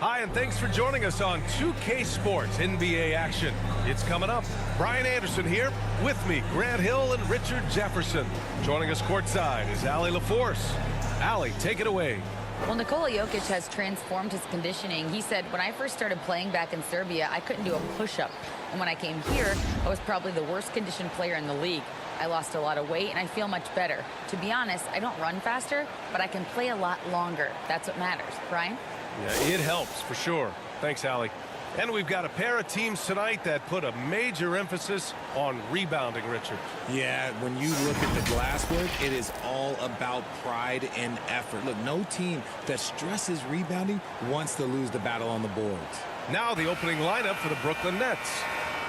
Hi, and thanks for joining us on 2K Sports NBA action. It's coming up. Brian Anderson here. With me, Grant Hill and Richard Jefferson. Joining us courtside is Allie LaForce. Allie, take it away. Well, Nikola Jokic has transformed his conditioning. He said, when I first started playing back in Serbia, I couldn't do a push-up. And when I came here, I was probably the worst conditioned player in the league. I lost a lot of weight, and I feel much better. To be honest, I don't run faster, but I can play a lot longer. That's what matters. Brian? Yeah, it helps for sure. Thanks, Allie. And we've got a pair of teams tonight that put a major emphasis on rebounding, Richard. Yeah, when you look at the glass work, it is all about pride and effort. Look, no team that stresses rebounding wants to lose the battle on the boards. Now the opening lineup for the Brooklyn Nets.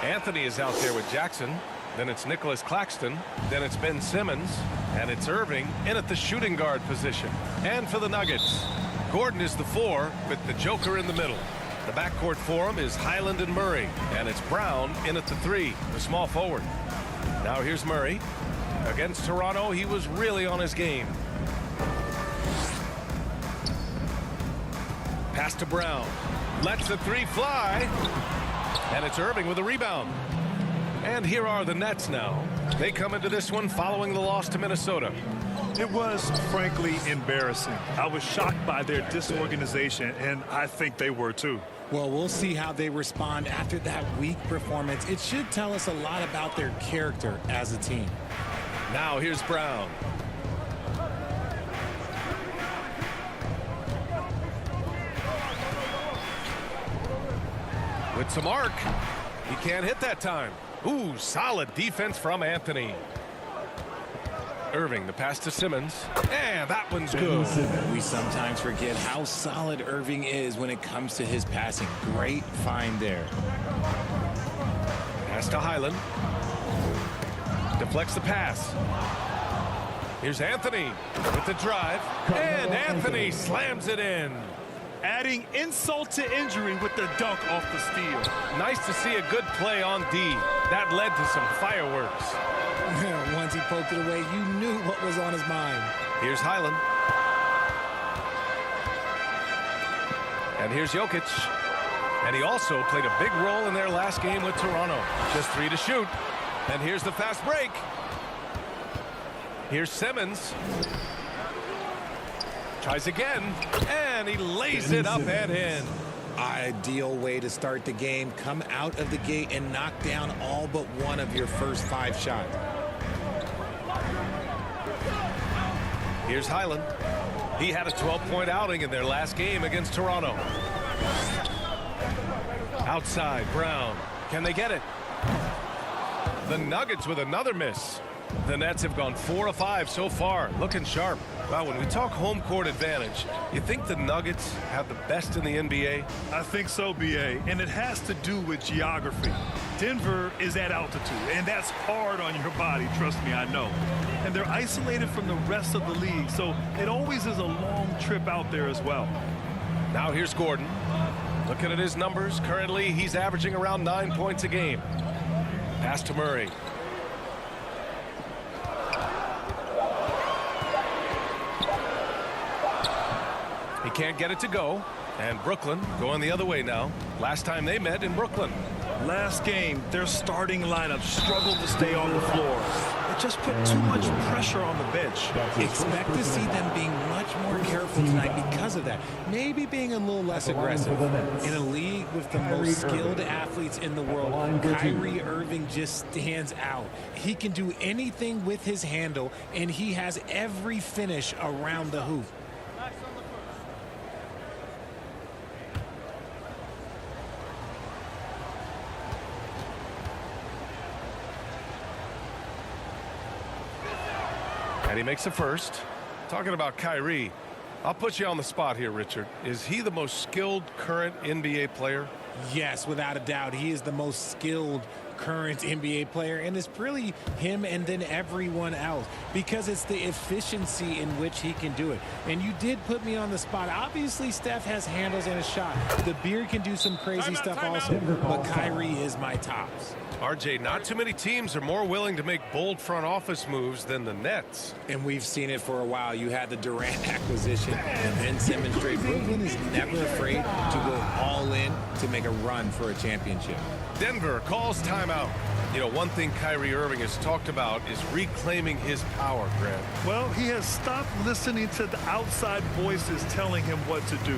Anthony is out there with Jackson. Then it's Nicholas Claxton. Then it's Ben Simmons. And it's Irving in at the shooting guard position. And for the Nuggets, Gordon is the 4 with the Joker in the middle. The backcourt for him is Highland and Murray. And it's Brown in at the 3, the small forward. Now here's Murray. Against Toronto, he was really on his game. Pass to Brown. Lets the 3 fly. And it's Irving with a rebound. And here are the Nets now. They come into this one following the loss to Minnesota. It was, frankly, embarrassing. I was shocked by their disorganization, and I think they were too. Well, we'll see how they respond after that weak performance. It should tell us a lot about their character as a team. Now here's Brown. With some arc. He can't hit that time. Ooh, solid defense from Anthony. Irving, the pass to Simmons. And that one's good. We sometimes forget how solid Irving is when it comes to his passing. Great find there. Pass to Highland. Deflects the pass. Here's Anthony with the drive. And Anthony slams it in. Adding insult to injury with the dunk off the steal. Nice to see a good play on D. That led to some fireworks. Once he poked it away, you knew what was on his mind. Here's Highland. And here's Jokic. And he also played a big role in their last game with Toronto. Just 3 to shoot. And here's the fast break. Here's Simmons. Tries again. And he lays it up and in. Ideal way to start the game. Come out of the gate and knock down all but one of your first 5 shots. Here's Highland. He had a 12-point outing in their last game against Toronto. Outside, Brown. Can they get it? The Nuggets with another miss. The Nets have gone 4 of 5 so far, looking sharp. Wow, when we talk home court advantage, you think the Nuggets have the best in the NBA? I think so, B.A., and it has to do with geography. Denver is at altitude, and that's hard on your body, trust me, I know. And they're isolated from the rest of the league, so it always is a long trip out there as well. Now here's Gordon. Looking at his numbers, currently he's averaging around 9 points a game. Pass to Murray. He can't get it to go. And Brooklyn going the other way now. Last time they met in Brooklyn. Last game, their starting lineup struggled to stay on the floor. It just put too much pressure on the bench. Expect to see them being much more careful tonight because of that. Maybe being a little less aggressive. In a league with the most skilled athletes in the world, Kyrie Irving just stands out. He can do anything with his handle, and he has every finish around the hoop. And he makes the first. Talking about Kyrie, I'll put you on the spot here, Richard. Is he the most skilled current NBA player? Yes, without a doubt. He is the most skilled current NBA player, and it's really him and then everyone else because it's the efficiency in which he can do it. And you did put me on the spot. Obviously, Steph has handles and a shot. The Beard can do some crazy stuff also, but Kyrie is my tops. RJ, not too many teams are more willing to make bold front office moves than the Nets. And we've seen it for a while. You had the Durant acquisition and Ben Simmons trade. Brooklyn is never afraid to go to make a run for a championship. Denver calls timeout. You know, one thing Kyrie Irving has talked about is reclaiming his power, Grant. Well, he has stopped listening to the outside voices telling him what to do,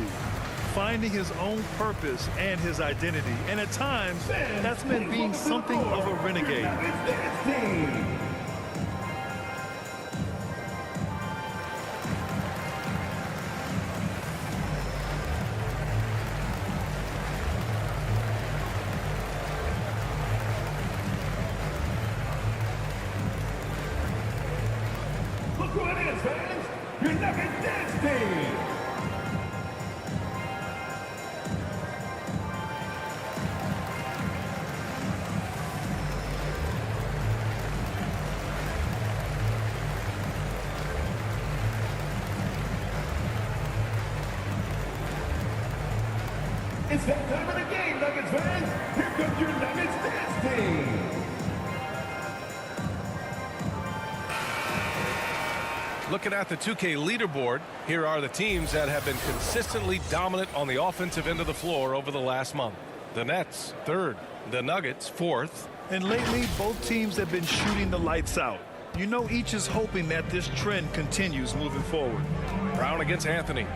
finding his own purpose and his identity. And at times, that's meant being something of a renegade. Look who it is, fans! Your Nugget Dance Team! It's that time of the game, Nuggets fans! Here comes your Nuggets Dance Team! Looking at the 2K leaderboard, here are the teams that have been consistently dominant on the offensive end of the floor over the last month. The Nets, 3rd. The Nuggets, 4th. And lately, both teams have been shooting the lights out. You know, each is hoping that this trend continues moving forward. Brown against Anthony.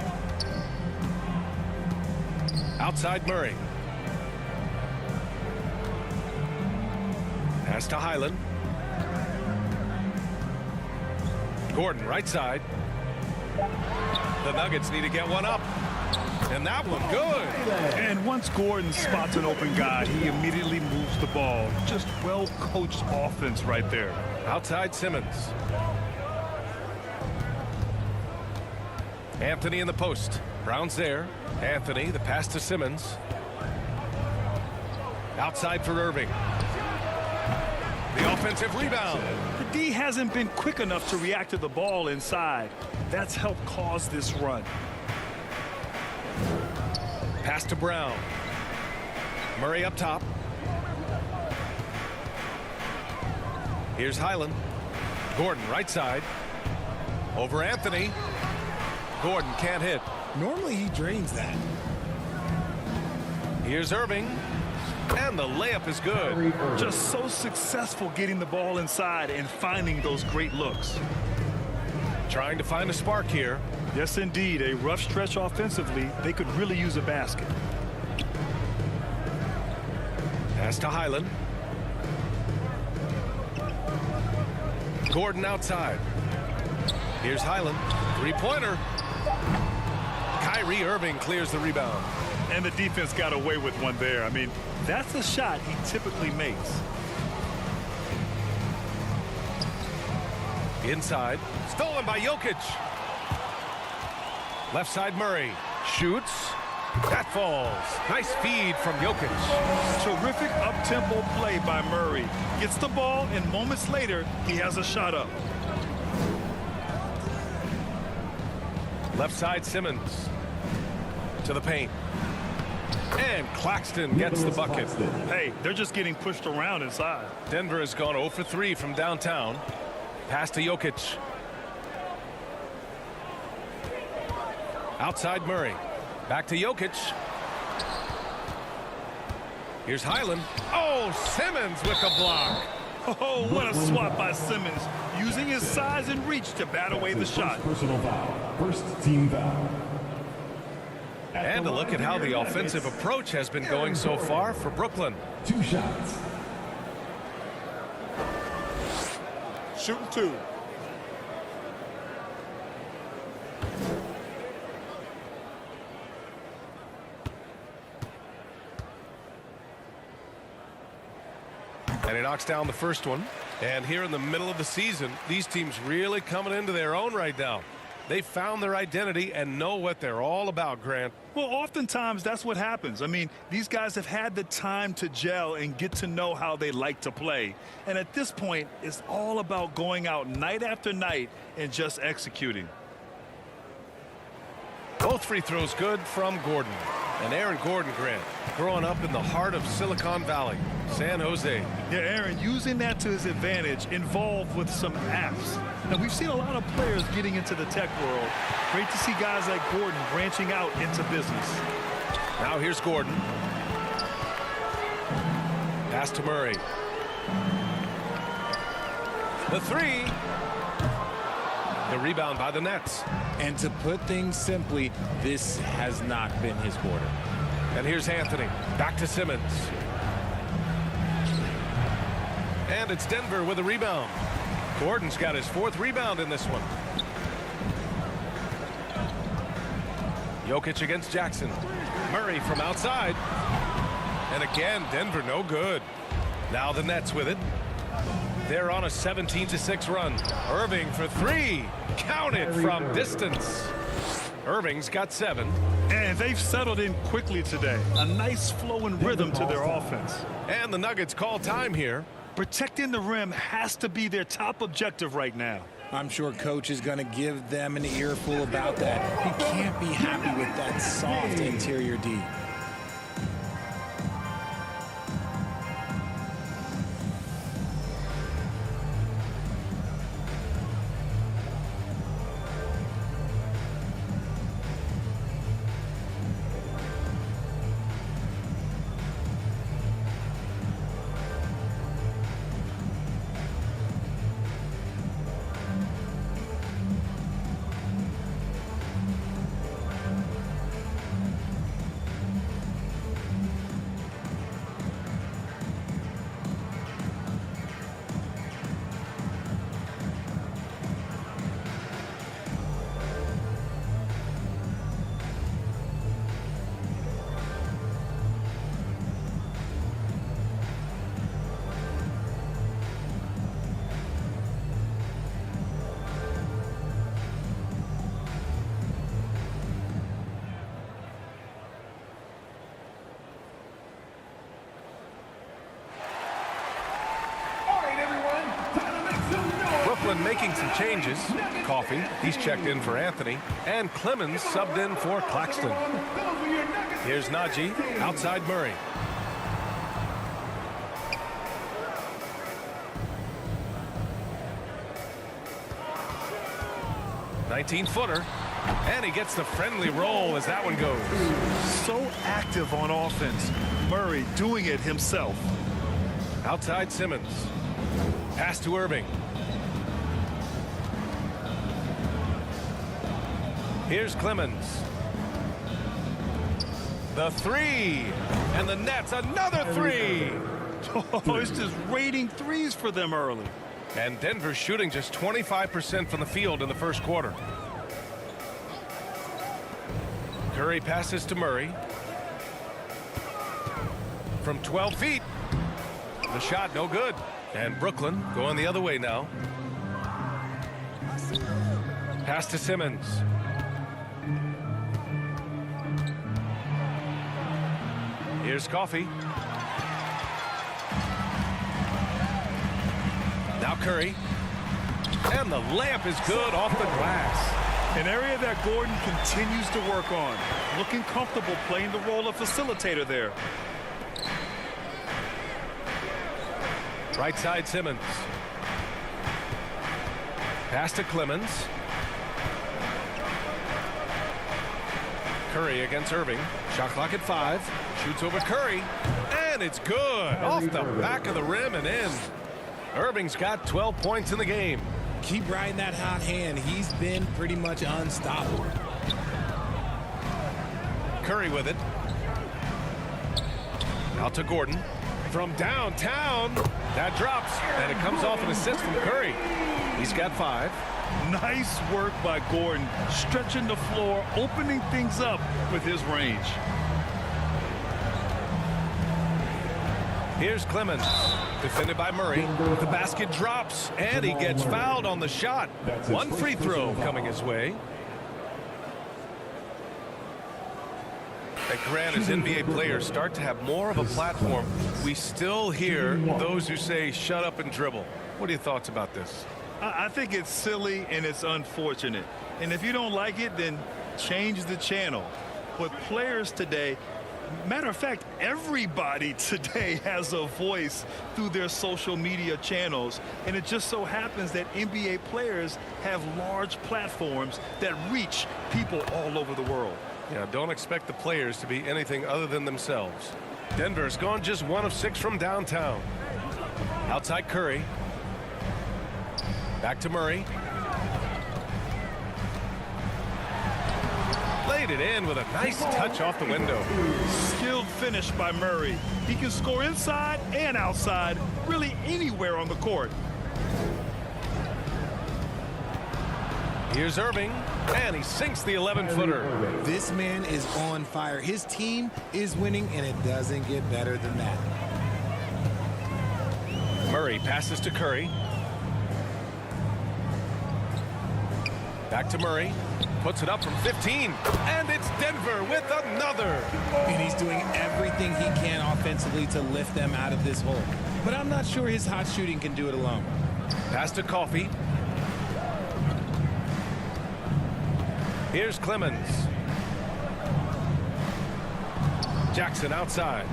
Outside Murray. Pass to Highland. Gordon, right side. The Nuggets need to get one up. And that one, good. And once Gordon spots an open guy, he immediately moves the ball. Just well-coached offense right there. Outside Simmons. Anthony in the post. Brown's there. Anthony, the pass to Simmons. Outside for Irving. The offensive rebound. The D hasn't been quick enough to react to the ball inside. That's helped cause this run. Pass to Brown. Murray up top. Here's Highland. Gordon, right side. Over Anthony. Gordon can't hit. Normally he drains that. Here's Irving. And the layup is good. Just so successful getting the ball inside and finding those great looks. Trying to find a spark here. Yes, indeed. A rough stretch offensively. They could really use a basket. Pass to Highland. Gordon outside. Here's Highland. Three-pointer. Kyrie Irving clears the rebound. And the defense got away with one there. I mean, that's a shot he typically makes. Inside. Stolen by Jokic. Left side Murray. Shoots. That falls. Nice feed from Jokic. Terrific up-tempo play by Murray. Gets the ball, and moments later, he has a shot up. Left side Simmons. To the paint. And Claxton gets the bucket. Hey, they're just getting pushed around inside. Denver has gone 0 for 3 from downtown. Pass to Jokic. Outside Murray. Back to Jokic. Here's Highland. Oh, Simmons with the block. Oh, what a swat by Simmons. Using his size and reach to bat away the shot. Personal foul. First team foul. And to look at how the offensive approach has been going so far for Brooklyn. 2 shots. Shooting 2. And he knocks down the first one. And here in the middle of the season, these teams really coming into their own right now. They found their identity and know what they're all about, Grant. Well, oftentimes that's what happens. I mean, these guys have had the time to gel and get to know how they like to play. And at this point, it's all about going out night after night and just executing. Both free throws good from Gordon. And Aaron Gordon, Grant, growing up in the heart of Silicon Valley, San Jose. Yeah, Aaron, using that to his advantage, involved with some apps. Now, we've seen a lot of players getting into the tech world. Great to see guys like Gordon branching out into business. Now here's Gordon. Pass to Murray. The three. The rebound by the Nets. And to put things simply, this has not been his quarter. And here's Anthony. Back to Simmons. And it's Denver with a rebound. Gordon's got his 4th rebound in this one. Jokic against Jackson. Murray from outside. And again, Denver no good. Now the Nets with it. They're on a 17-6 run. Irving for 3. Count it from distance. Irving's got 7. And they've settled in quickly today. A nice flow and rhythm to their offense. And the Nuggets call time here. Protecting the rim has to be their top objective right now. I'm sure coach is going to give them an earful about that. He can't be happy with that soft interior D. Brooklyn making some changes. Coffee, he's checked in for Anthony. And Clemens subbed in for Claxton. Here's Najee, outside Murray. "19-footer." And he gets the friendly roll as that one goes. So active on offense. Murray doing it himself. Outside Simmons. Pass to Irving. Here's Clemens. The three. And the Nets, another three. Oh, it's just raining threes for them early. And Denver shooting just 25% from the field in the first quarter. Curry passes to Murray. From 12 feet. The shot no good. And Brooklyn going the other way now. Pass to Simmons. Here's Coffee. Now Curry. And the layup is good off the glass. An area that Gordon continues to work on. Looking comfortable playing the role of facilitator there. Right side Simmons. Pass to Clemens. Curry against Irving. Shot clock at 5. Shoots over Curry. And it's good. Off the back of the rim and in. Irving's got 12 points in the game. Keep riding that hot hand. He's been pretty much unstoppable. Curry with it. Out to Gordon. From downtown. That drops. And it comes off an assist from Curry. He's got 5. Nice work by Gordon. Stretching the floor, opening things up with his range. Here's Clemens. Defended by Murray. The basket drops. And he gets fouled on the shot. One free throw coming his way. And Grant, as NBA players start to have more of a platform, we still hear those who say, shut up and dribble. What are your thoughts about this? I think it's silly and it's unfortunate. And if you don't like it, then change the channel. But players today, matter of fact, everybody today has a voice through their social media channels. And it just so happens that NBA players have large platforms that reach people all over the world. Yeah, don't expect the players to be anything other than themselves. Denver's gone just 1 of 6 from downtown. Outside Curry. Back to Murray. Laid it in with a nice touch off the window. Skilled finish by Murray. He can score inside and outside, really anywhere on the court. Here's Irving, and he sinks the 11-footer. This man is on fire. His team is winning, and it doesn't get better than that. Murray passes to Curry. Back to Murray. Puts it up from 15. And it's Denver with another. And he's doing everything he can offensively to lift them out of this hole. But I'm not sure his hot shooting can do it alone. Pass to Coffey. Here's Clemens. Jackson outside.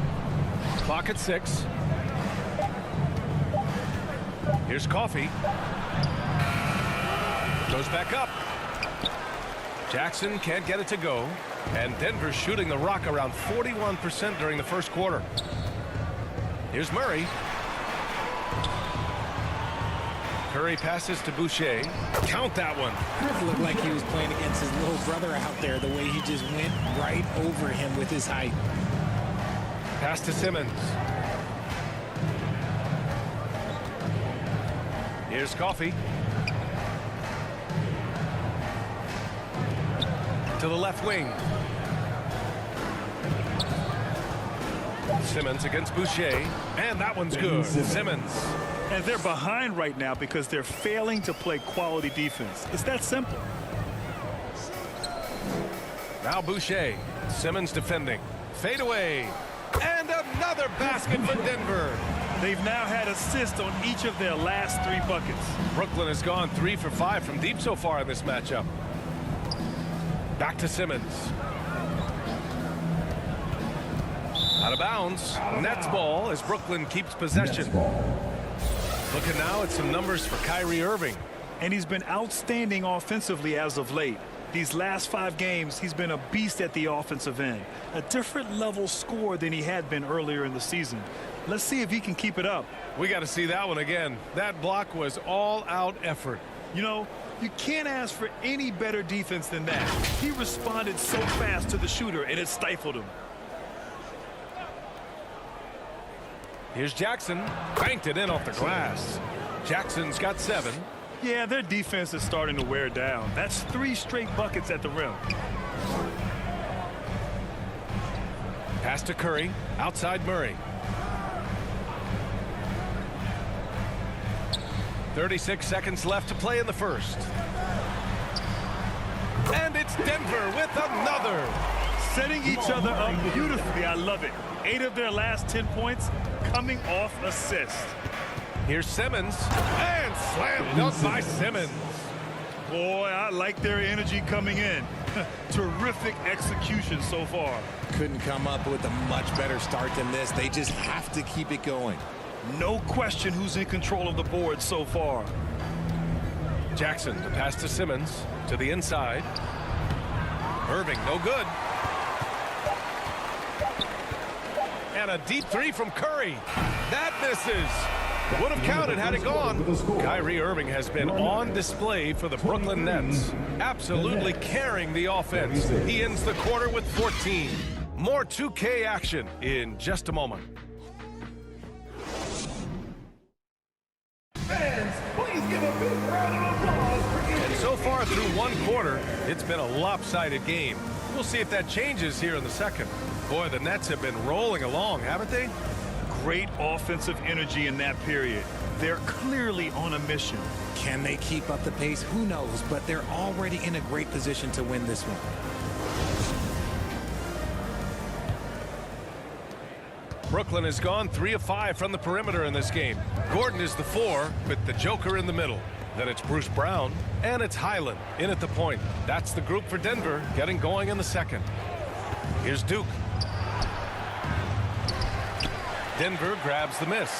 Clock at 6. Here's Coffey. Goes back up. Jackson can't get it to go. And Denver's shooting the rock around 41% during the first quarter. Here's Murray. Curry passes to Boucher. Count that one. It looked like he was playing against his little brother out there, the way he just went right over him with his height. Pass to Simmons. Here's Coffey. To the left wing. Simmons against Boucher. And that one's good. Simmons. And they're behind right now because they're failing to play quality defense. It's that simple. Now Boucher. Simmons defending. Fade away. And another basket for Denver. They've now had assists on each of their last 3 buckets. Brooklyn has gone 3 for 5 from deep so far in this matchup. Back to Simmons. Out of bounds. Nets ball as Brooklyn keeps possession. Looking now at some numbers for Kyrie Irving. And he's been outstanding offensively as of late. These last 5 games, he's been a beast at the offensive end. A different level score than he had been earlier in the season. Let's see if he can keep it up. We got to see that one again. That block was all-out effort. You know, you can't ask for any better defense than that. He responded so fast to the shooter, and it stifled him. Here's Jackson. Banked it in off the glass. Jackson's got 7. Yeah, their defense is starting to wear down. That's 3 straight buckets at the rim. Pass to Curry. Outside Murray. 36 seconds left to play in the first. And it's Denver with another. Setting each other up beautifully. I love it. 8 of their last 10 points coming off assist. Here's Simmons. And slam dunk by Simmons. Boy, I like their energy coming in. Terrific execution so far. Couldn't come up with a much better start than this. They just have to keep it going. No question who's in control of the board so far. Jackson, the pass to Simmons, to the inside. Irving, no good. And a deep 3 from Curry. That misses. Would have counted had it gone. Kyrie Irving has been on display for the Brooklyn Nets. Absolutely carrying the offense. He ends the quarter with 14. More 2K action in just a moment. Fans, please give a big round of applause for And so far through 1 quarter, it's been a lopsided game. We'll see if that changes here in the second. Boy, the Nets have been rolling along, haven't they? Great offensive energy in that period. They're clearly on a mission. Can they keep up the pace? Who knows? But they're already in a great position to win this one. Brooklyn has gone 3 of 5 from the perimeter in this game. Gordon is the 4, with the Joker in the middle. Then it's Bruce Brown, and it's Highland in at the point. That's the group for Denver getting going in the second. Here's Duke. Denver grabs the miss.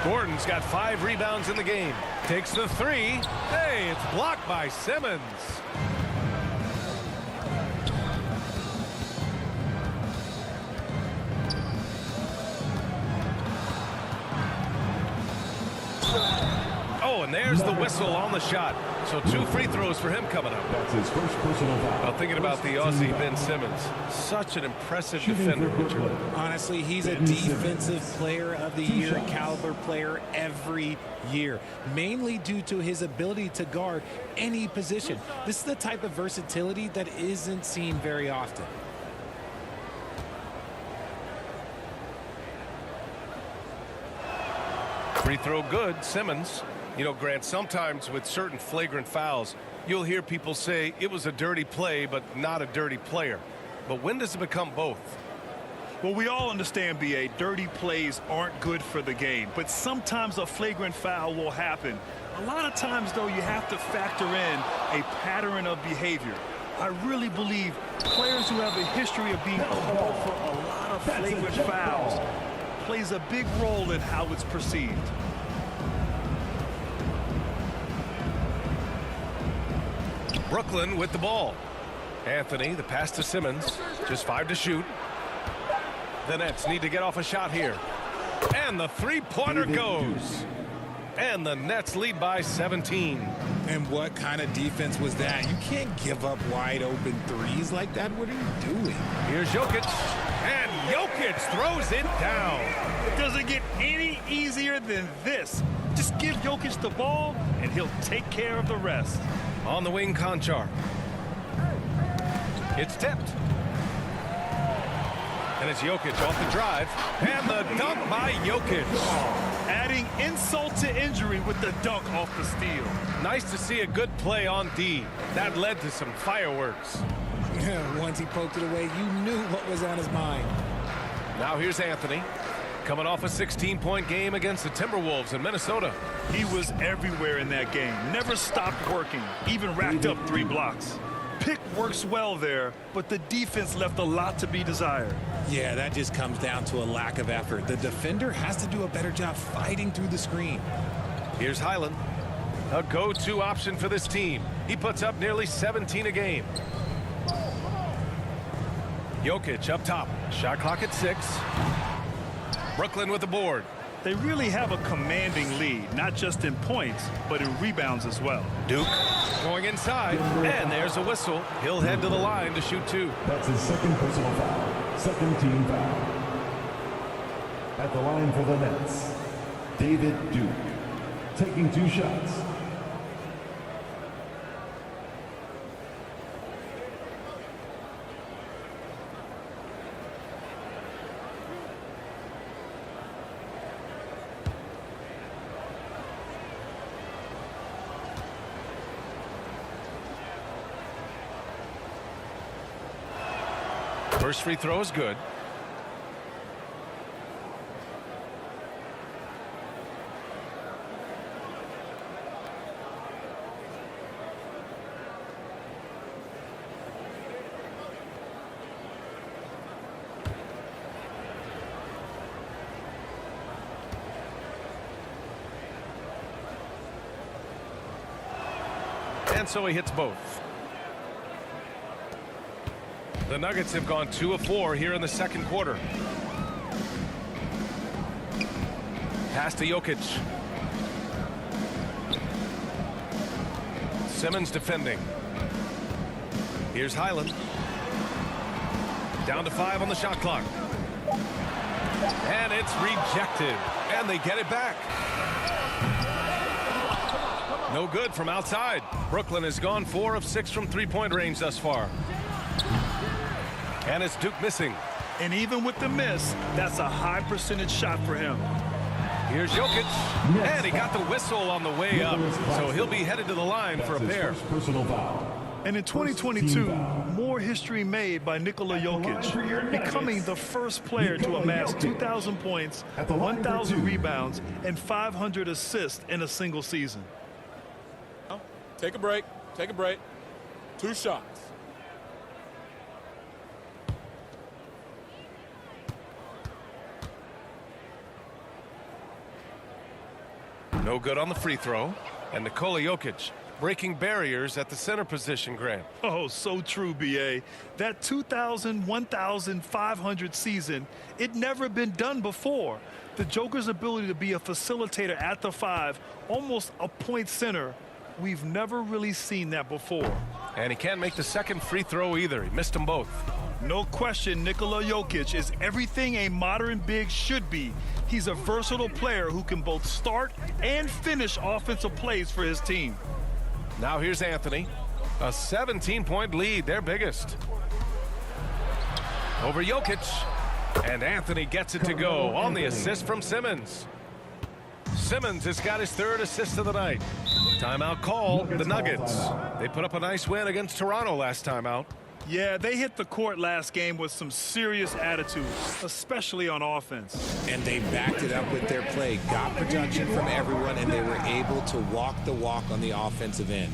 Gordon's got 5 rebounds in the game. Takes the 3. Hey, it's blocked by Simmons. Oh, and there's the whistle on the shot. So 2 free throws for him coming up. That's his first personal foul. Now thinking about the Aussie Ben Simmons. Such an impressive defender, Richard. Honestly, he's a defensive player of the year caliber player every year, mainly due to his ability to guard any position. This is the type of versatility that isn't seen very often. Free throw good, Simmons. You know, Grant, sometimes with certain flagrant fouls, you'll hear people say it was a dirty play, but not a dirty player. But when does it become both? Well, we all understand, B.A., dirty plays aren't good for the game, but sometimes a flagrant foul will happen. A lot of times, though, you have to factor in a pattern of behavior. I really believe players who have a history of being called for a lot of flagrant fouls plays a big role in how it's perceived. Brooklyn with the ball. Anthony, the pass to Simmons. Just 5 to shoot. The Nets need to get off a shot here. And the three-pointer goes. And the Nets lead by 17. And what kind of defense was that? You can't give up wide open threes like that. What are you doing? Here's Jokic. And Jokic throws it down. Does it get any easier than this? Just give Jokic the ball, and he'll take care of the rest. On the wing, Conchar. It's tipped. And it's Jokic off the drive. And the dunk by Jokic. Adding insult to injury with the dunk off the steal. Nice to see a good play on D. That led to some fireworks. Once he poked it away, you knew what was on his mind. Now here's Anthony. Coming off a 16-point game against the Timberwolves in Minnesota. He was everywhere in that game. Never stopped working. Even racked up 3 blocks. Pick works well there, but the defense left a lot to be desired. Yeah, that just comes down to a lack of effort. The defender has to do a better job fighting through the screen. Here's Highland. A go-to option for this team. He puts up nearly 17 a game. Jokic up top. Shot clock at 6. Brooklyn with the board. They really have a commanding lead, not just in points, but in rebounds as well. Duke going inside, and there's a whistle. He'll head to the line to shoot 2. That's his second personal foul. Second team foul. At the line for the Nets, David Duke, taking 2 shots. First free throw is good. And so he hits both. The Nuggets have gone 2 of 4 here in the second quarter. Pass to Jokic. Simmons defending. Here's Highland. Down to 5 on the shot clock. And it's rejected. And they get it back. No good from outside. Brooklyn has gone 4 of 6 from three-point range thus far. And it's Duke missing. And even with the miss, that's a high percentage shot for him. Here's Jokic. And he got the whistle on the way up. So he'll be headed to the line for a pair. Personal foul. And in 2022, more history made by Nikola Jokic, becoming the first player to amass 2,000 points, 1,000 rebounds, and 500 assists in a single season. Take a break. Take a break. 2 shots. No good on the free throw. And Nikola Jokic breaking barriers at the center position, Grant. Oh, so true, B.A. That 1,500 season, it never been done before. The Joker's ability to be a facilitator at the 5, almost a point center, we've never really seen that before. And he can't make the second free throw either. He missed them both. No question, Nikola Jokic is everything a modern big should be. He's a versatile player who can both start and finish offensive plays for his team. Now here's Anthony. A 17-point lead, their biggest. Over Jokic. And Anthony gets it to go on the assist from Simmons. Simmons has got his 3rd assist of the night. Timeout call, the Nuggets. They put up a nice win against Toronto last time out. Yeah, they hit the court last game with some serious attitude, especially on offense. And they backed it up with their play, got production from everyone, and they were able to walk the walk on the offensive end.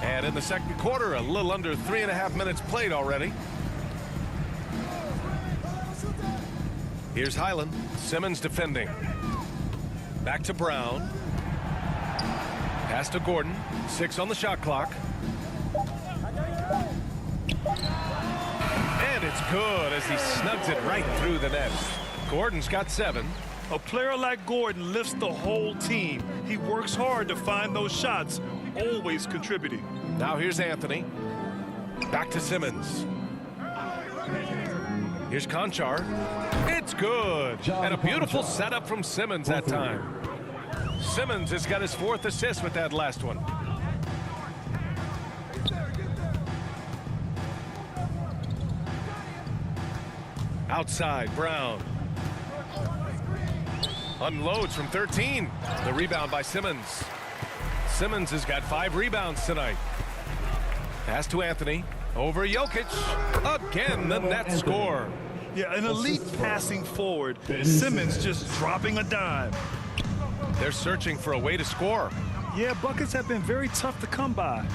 And in the second quarter, a little under 3.5 minutes played already. Here's Highland. Simmons defending. Back to Brown. Pass to Gordon. 6 on the shot clock. And it's good as he snugs it right through the net. Gordon's got 7. A player like Gordon lifts the whole team. He works hard to find those shots, always contributing. Now here's Anthony. Back to Simmons. Here's Conchar. It's good. And a beautiful setup from Simmons that time. Simmons has got his 4th assist with that last one. Outside, Brown. Unloads from 13. The rebound by Simmons. Simmons has got 5 rebounds tonight. Pass to Anthony. Over Jokic. Again, the net score. Yeah, an elite passing forward. Simmons just dropping a dime. They're searching for a way to score. Yeah, buckets have been very tough to come by.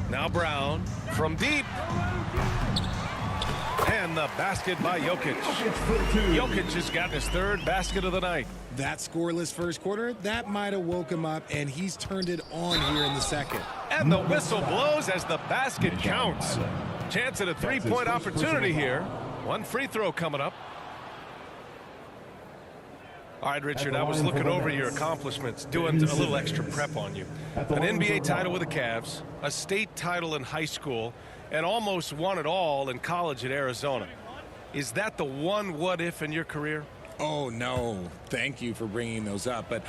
Now Brown from deep. And the basket by Jokic. Jokic has gotten his 3rd basket of the night. That scoreless first quarter, that might have woke him up, and he's turned it on here in the second. And the whistle blows as the basket counts. Chance at a 3-point opportunity here. 1 free throw coming up. All right, Richard, I was looking over your accomplishments, doing a little extra prep on you. An NBA title with the Cavs, a state title in high school, and almost won it all in college at Arizona. Is that the one what-if in your career? Oh, no. Thank you for bringing those up. But,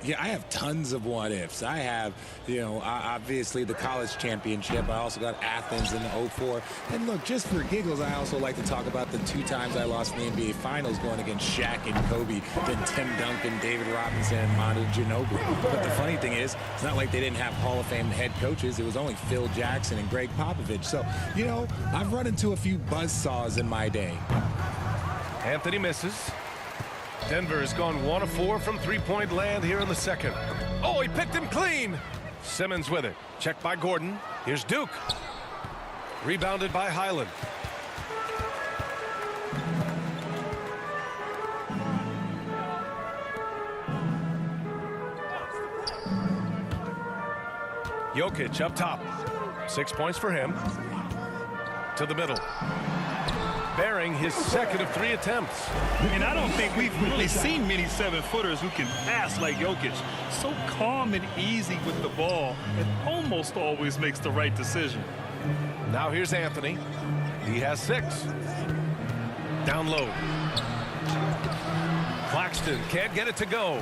yeah, I have tons of what-ifs. I have, obviously the college championship. I also got Athens in the 04. And, look, just for giggles, I also like to talk about the 2 times I lost in the NBA Finals going against Shaq and Kobe, then Tim Duncan, David Robinson, and Manu Ginobili. But the funny thing is, it's not like they didn't have Hall of Fame head coaches. It was only Phil Jackson and Greg Popovich. So, I've run into a few buzzsaws in my day. Anthony misses. Denver has gone 1 of 4 from 3-point land here in the second. Oh, he picked him clean. Simmons with it. Checked by Gordon. Here's Duke. Rebounded by Highland. Jokic up top. 6 points for him. To the middle. Bearing his second of 3 attempts. And I don't think we've really seen many 7-footers who can pass like Jokic. So calm and easy with the ball. It almost always makes the right decision. Now here's Anthony. He has 6. Down low. Claxton can't get it to go.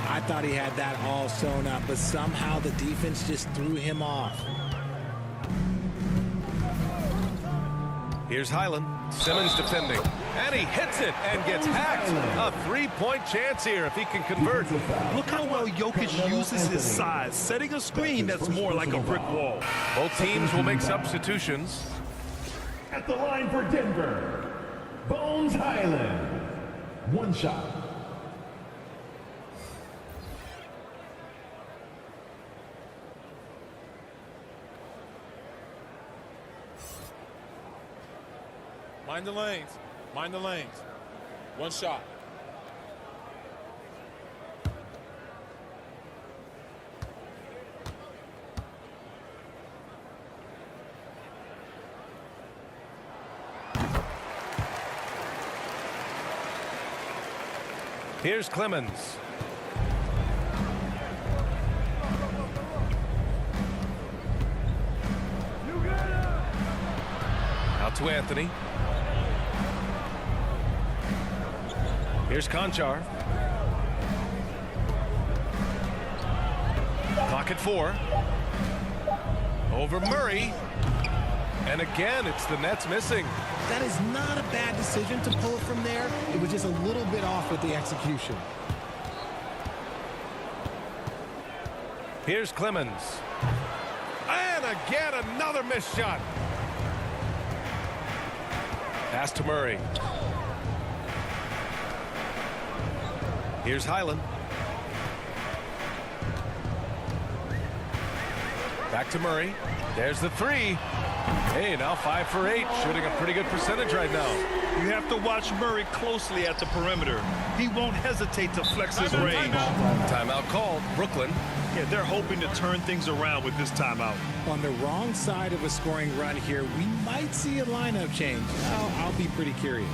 I thought he had that all sewn up, but somehow the defense just threw him off. Here's Highland. Simmons defending. And he hits it and gets hacked. A 3-point chance here if he can convert. Look how well Jokic uses his size, setting a screen that's more like a brick wall. Both teams will make substitutions. At the line for Denver, Bones Highland. 1 shot. Mind the lanes. Mind the lanes. 1 shot. Here's Clemens. Out to Anthony. Here's Conchar. Clock at 4. Over Murray. And again, it's the Nets missing. That is not a bad decision to pull it from there. It was just a little bit off with the execution. Here's Clemens. And again, another missed shot. Pass to Murray. Here's Highland. Back to Murray. There's the 3. Hey, now 5 for 8. Shooting a pretty good percentage right now. You have to watch Murray closely at the perimeter. He won't hesitate to flex his range. Timeout called. Brooklyn. Yeah, they're hoping to turn things around with this timeout. On the wrong side of a scoring run here, we might see a lineup change. I'll be pretty curious.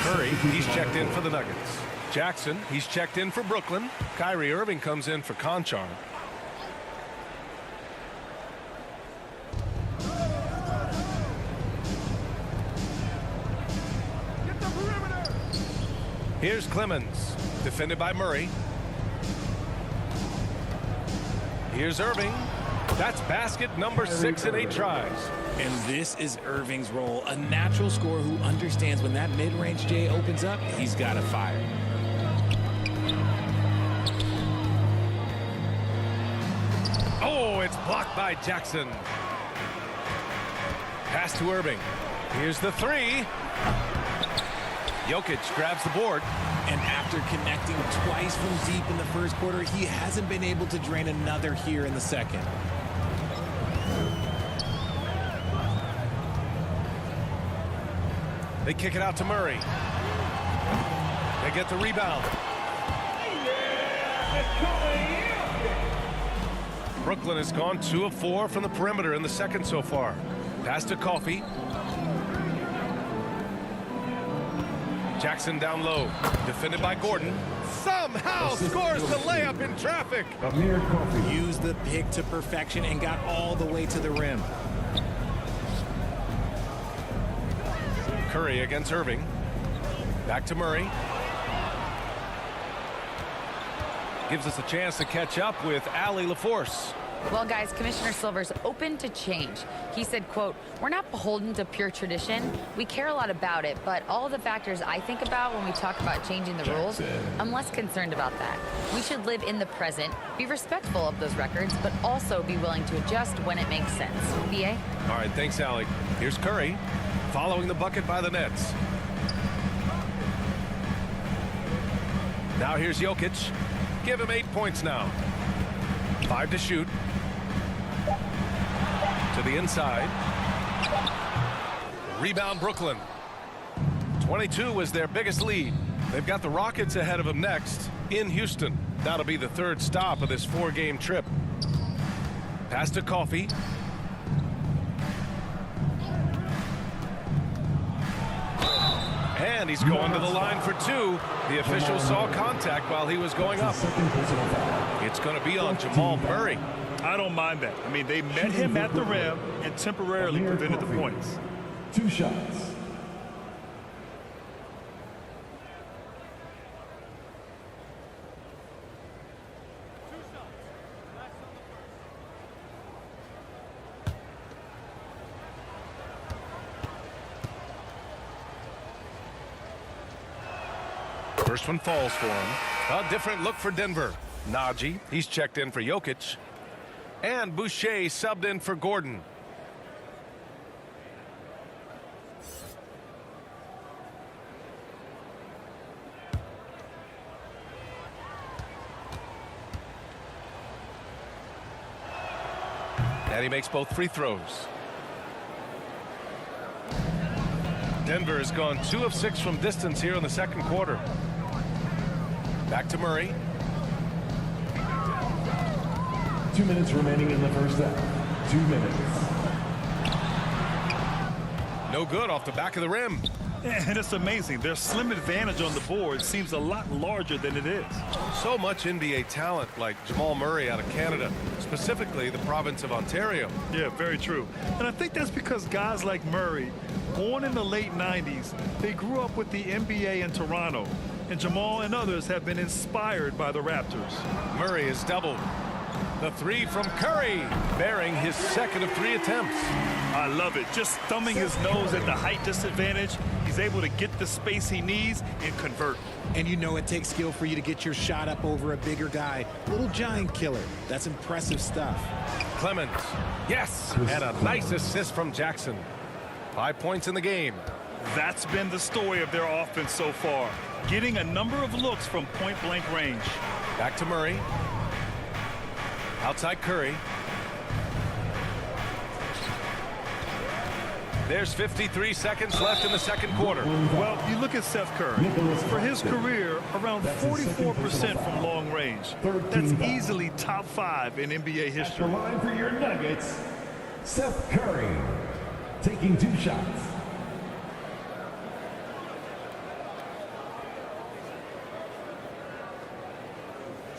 Murray, he's checked in for the Nuggets. Jackson, he's checked in for Brooklyn. Kyrie Irving comes in for Conchar. Here's Clemens, defended by Murray. Here's Irving. That's basket number 6 in 8 tries. And this is Irving's role, a natural scorer who understands when that mid-range J opens up, he's got to fire. Oh, it's blocked by Jackson. Pass to Irving. Here's the 3. Jokic grabs the board. And after connecting twice from deep in the first quarter, he hasn't been able to drain another here in the second. They kick it out to Murray. They get the rebound. Brooklyn has gone 2 of 4 from the perimeter in the second so far. Pass to Coffey. Jackson down low. Defended by Gordon. Somehow scores the layup in traffic. Amir Coffey. Used the pick to perfection and got all the way to the rim. Curry against Irving. Back to Murray. Gives us a chance to catch up with Allie LaForce. Well, guys, Commissioner Silver's open to change. He said, quote, "We're not beholden to pure tradition. We care a lot about it, but all the factors I think about when we talk about changing the rules, I'm less concerned about that. We should live in the present, be respectful of those records, but also be willing to adjust when it makes sense." BA? All right, thanks, Allie. Here's Curry following the bucket by the Nets. Now here's Jokic. Give him 8 points now. 5 to shoot. To the inside. Rebound Brooklyn. 22 was their biggest lead. They've got the Rockets ahead of them next in Houston. That'll be the third stop of this 4-game trip. Pass to Coffey. And he's going to the line for 2. The official saw contact while he was going up. It's going to be on Jamal Murray. I don't mind that. I mean, they met him at the rim and temporarily prevented the points. 2 shots. First one falls for him. A different look for Denver. Najee, he's checked in for Jokic. And Boucher subbed in for Gordon. And he makes both free throws. Denver has gone 2 of 6 from distance here in the second quarter. Back to Murray. 2 minutes remaining in the first half. 2 minutes. No good off the back of the rim. And it's amazing. Their slim advantage on the board seems a lot larger than it is. So much NBA talent like Jamal Murray out of Canada, specifically the province of Ontario. Yeah, very true. And I think that's because guys like Murray, born in the late 90s, they grew up with the NBA in Toronto. And Jamal and others have been inspired by the Raptors. Murray is doubled. The 3 from Curry, bearing his second of 3 attempts. I love it. Just thumbing his nose at the height disadvantage. He's able to get the space he needs and convert. And you know it takes skill for you to get your shot up over a bigger guy. Little giant killer. That's impressive stuff. Clemens. Yes. And a nice assist from Jackson. 5 points in the game. That's been the story of their offense so far. Getting a number of looks from point-blank range. Back to Murray. Outside Curry. There's 53 seconds left in the second quarter. Well, you look at Seth Curry. For his career, around 44% from long range. That's easily top 5 in NBA The history. line for your Nuggets, Seth Curry, taking 2 shots.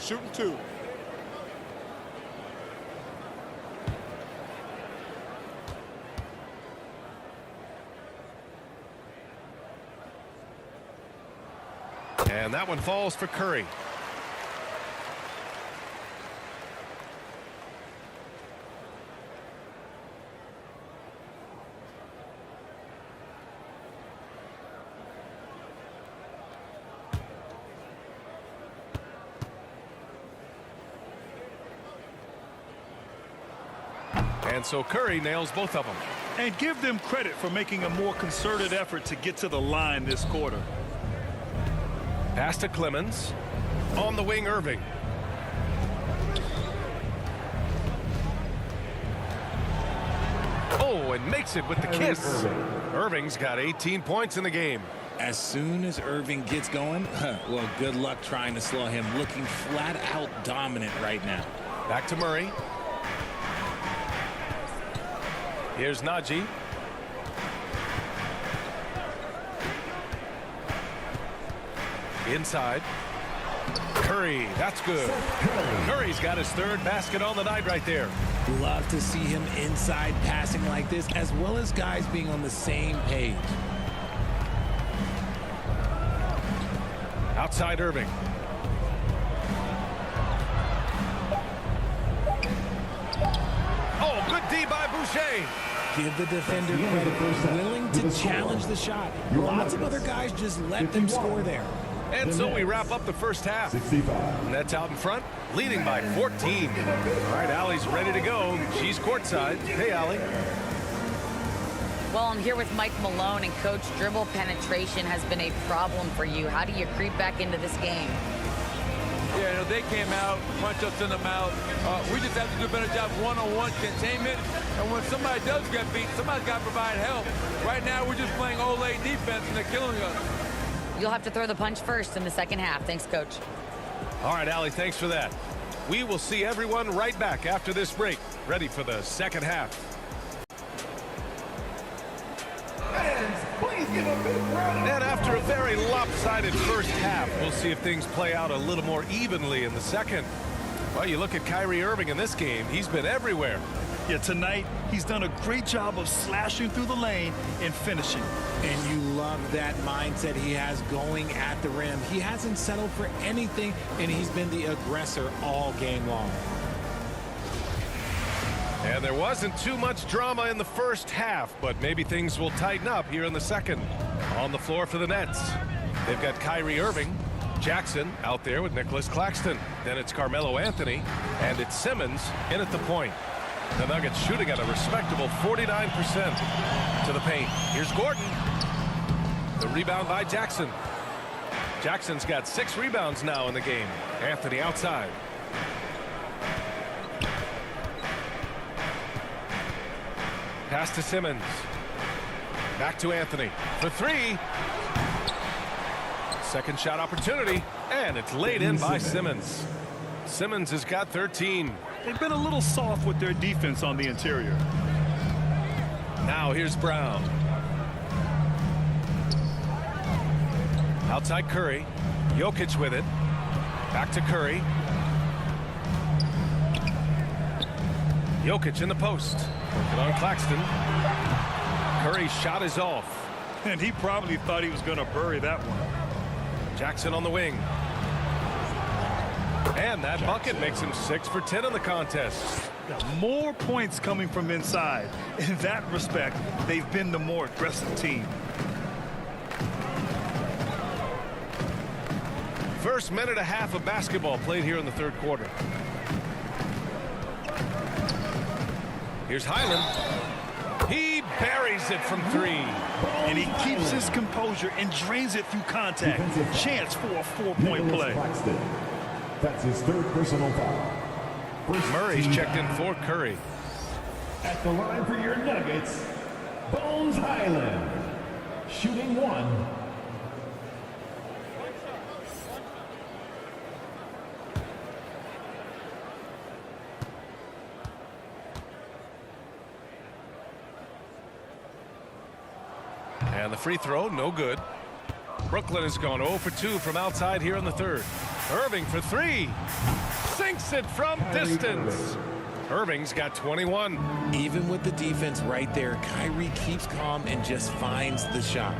Shooting 2. And that one falls for Curry. And so Curry nails both of them. And give them credit for making a more concerted effort to get to the line this quarter. Pass to Clemens. On the wing, Irving. Oh, and makes it with the kiss. Irving's got 18 points in the game. As soon as Irving gets going, well, good luck trying to slow him. Looking flat out dominant right now. Back to Murray. Here's Najee. Inside. Curry, that's good. Curry's got his third basket on the night right there. Love to see him inside passing like this, as well as guys being on the same page. Outside Irving. Oh, good D by Boucher. Give the defender credit, willing to challenge the shot. Lots of other guys just let them score there. And so we wrap up the first half. 65. Nets out in front, leading by 14. All right, Allie's ready to go. She's courtside. Hey, Allie. Well, I'm here with Mike Malone, and Coach, dribble penetration has been a problem for you. How do you creep back into this game? Yeah, you know, they came out, punched us in the mouth. We just have to do a better job one-on-one containment. And when somebody does get beat, somebody's got to provide help. Right now, we're just playing Olay defense, and they're killing us. You'll have to throw the punch first in the second half. Thanks, Coach. All right, Allie, thanks for that. We will see everyone right back after this break, ready for the second half. And after a very lopsided first half, we'll see if things play out a little more evenly in the second. Well, you look at Kyrie Irving in this game, he's been everywhere. Yeah, tonight he's done a great job of slashing through the lane and finishing. And you love that mindset he has going at the rim. He hasn't settled for anything, and he's been the aggressor all game long. And there wasn't too much drama in the first half, but maybe things will tighten up here in the second. On the floor for the Nets, they've got Kyrie Irving, Jackson out there with Nicholas Claxton. Then it's Carmelo Anthony, and it's Simmons in at the point. The Nuggets shooting at a respectable 49% to the paint. Here's Gordon. The rebound by Jackson. Jackson's got 6 rebounds now in the game. Anthony outside. Pass to Simmons. Back to Anthony for 3. Second shot opportunity, and it's laid in by Simmons. Simmons has got 13. They've been a little soft with their defense on the interior. Now here's Brown. Outside Curry. Jokic with it. Back to Curry. Jokic in the post. Working on Claxton. Curry's shot is off. And he probably thought he was going to bury that one. Jackson on the wing. And that bucket makes him 6 for 10 in the contest. More points coming from inside. In that respect, they've been the more aggressive team. First minute and a half of basketball played here in the third quarter. Here's Highland. He buries it from 3. And he keeps his composure and drains it through contact. Chance for a 4-point play. That's his third personal foul. Murray's checked in for Curry. At the line for your Nuggets, Bones Highland. Shooting 1. And the free throw, no good. Brooklyn has gone 0 for 2 from outside here in the third. Irving for 3. Sinks it from distance. Irving's got 21. Even with the defense right there, Kyrie keeps calm and just finds the shot.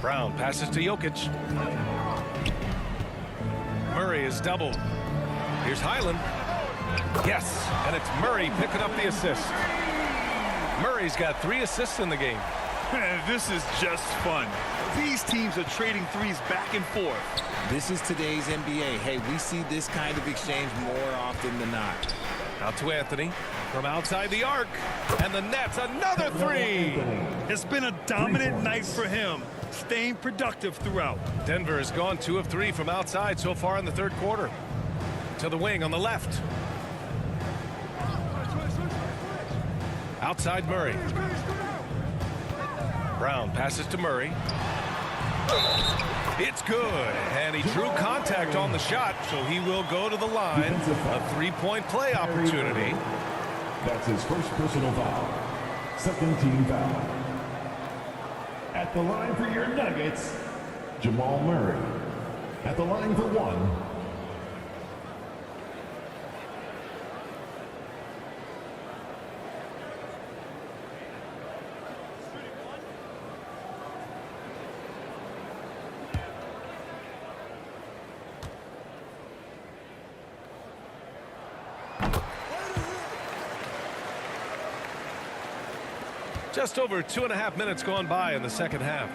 Brown passes to Jokic. Murray is doubled. Here's Highland. Yes, and it's Murray picking up the assist. Murray's got 3 assists in the game. This is just fun. These teams are trading threes back and forth. This is today's NBA. Hey, we see this kind of exchange more often than not. Out to Anthony from outside the arc. And the Nets, another 3. It's been a dominant night for him, staying productive throughout. Denver has gone 2 of 3 from outside so far in the third quarter. To the wing on the left. Outside Murray. Brown passes to Murray. It's good, and he drew contact on the shot, so he will go to the line. A 3-point play opportunity. That's his first personal foul. Second team foul. At the line for your Nuggets, Jamal Murray. At the line for one. Just over 2.5 minutes gone by in the second half.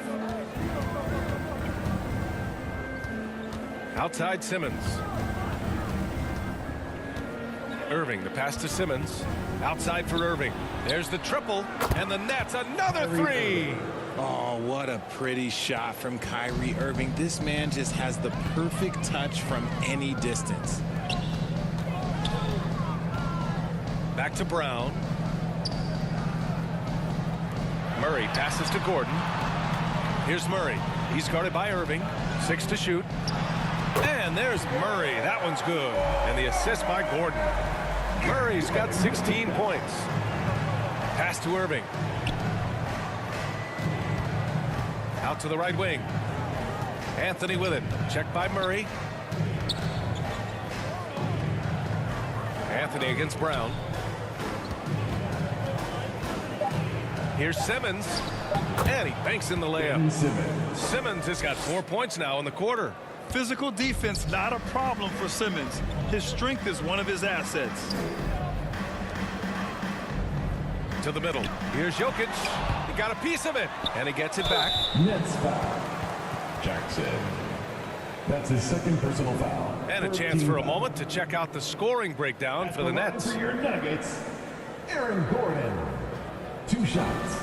Outside Simmons. Irving, the pass to Simmons. Outside for Irving. There's the triple, and the Nets another three. Oh, what a pretty shot from Kyrie Irving. This man just has the perfect touch from any distance. Back to Brown. Murray passes to Gordon. Here's Murray. He's guarded by Irving. 6 to shoot. And there's Murray. That one's good. And the assist by Gordon. Murray's got 16 points. Pass to Irving. Out to the right wing. Anthony with it. Checked by Murray. Anthony against Brown. Here's Simmons, and he banks in the layup. Simmons has got 4 points now in the quarter. Physical defense, not a problem for Simmons. His strength is one of his assets. To the middle. Here's Jokic. He got a piece of it, and he gets it back. Nets foul. Jackson. That's his second personal foul. And a chance for a moment to check out the scoring breakdown for the Nets. For your Nuggets, Aaron Gordon. 2 shots.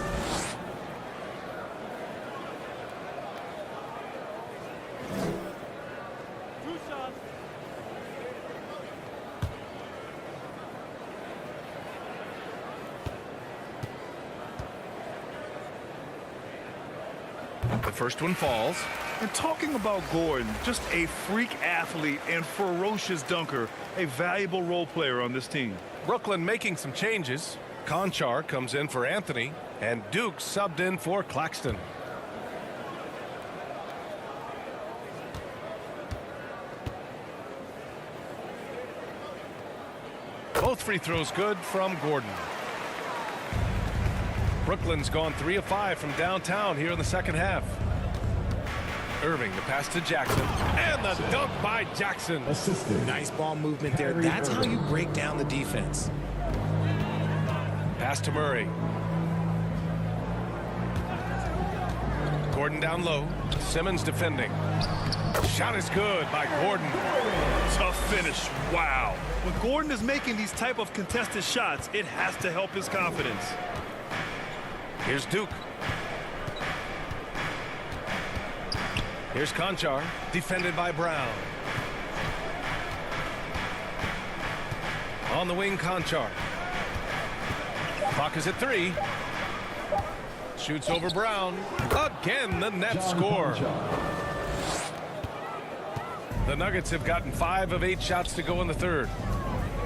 The first one falls. And talking about Gordon, just a freak athlete and ferocious dunker, a valuable role player on this team. Brooklyn making some changes. Conchar comes in for Anthony, and Duke subbed in for Claxton. Both free throws good from Gordon. Brooklyn's gone 3 of 5 from downtown here in the second half. Irving, the pass to Jackson, and the dunk by Jackson. Assisted. Nice ball movement there. That's how you break down the defense. Pass to Murray. Gordon down low. Simmons defending. Shot is good by Gordon. Tough finish. Wow. When Gordon is making these type of contested shots, it has to help his confidence. Here's Duke. Here's Conchar, defended by Brown. On the wing, Conchar. Clock is at 3. Shoots over Brown. Again, the Nets score. The Nuggets have gotten 5 of 8 shots to go in the third.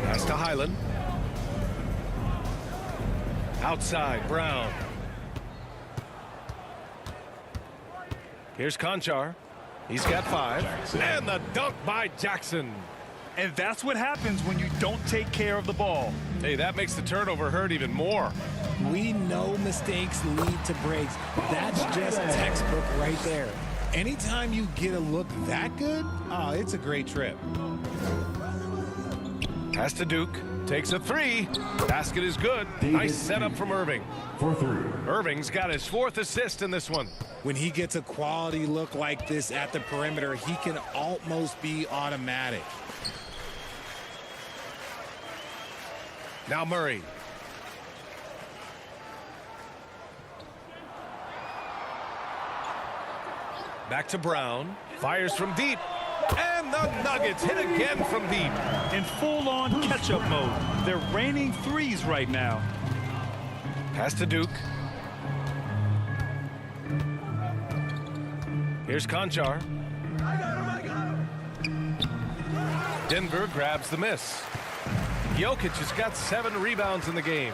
Pass to Highland. Outside, Brown. Here's Conchar. He's got 5. Jackson. And the dunk by Jackson. And that's what happens when you don't take care of the ball. Hey, that makes the turnover hurt even more. We know mistakes lead to breaks. That's just textbook right there. Anytime you get a look that good, oh, it's a great trip. Pass to Duke. Takes a 3. Basket is good. Nice setup from Irving. For 3. Irving's got his 4th assist in this one. When he gets a quality look like this at the perimeter, he can almost be automatic. Now Murray. Back to Brown. Fires from deep. And the Nuggets hit again from deep. In full-on catch-up mode. They're raining threes right now. Pass to Duke. Here's Conchar. Denver grabs the miss. Jokic has got 7 rebounds in the game.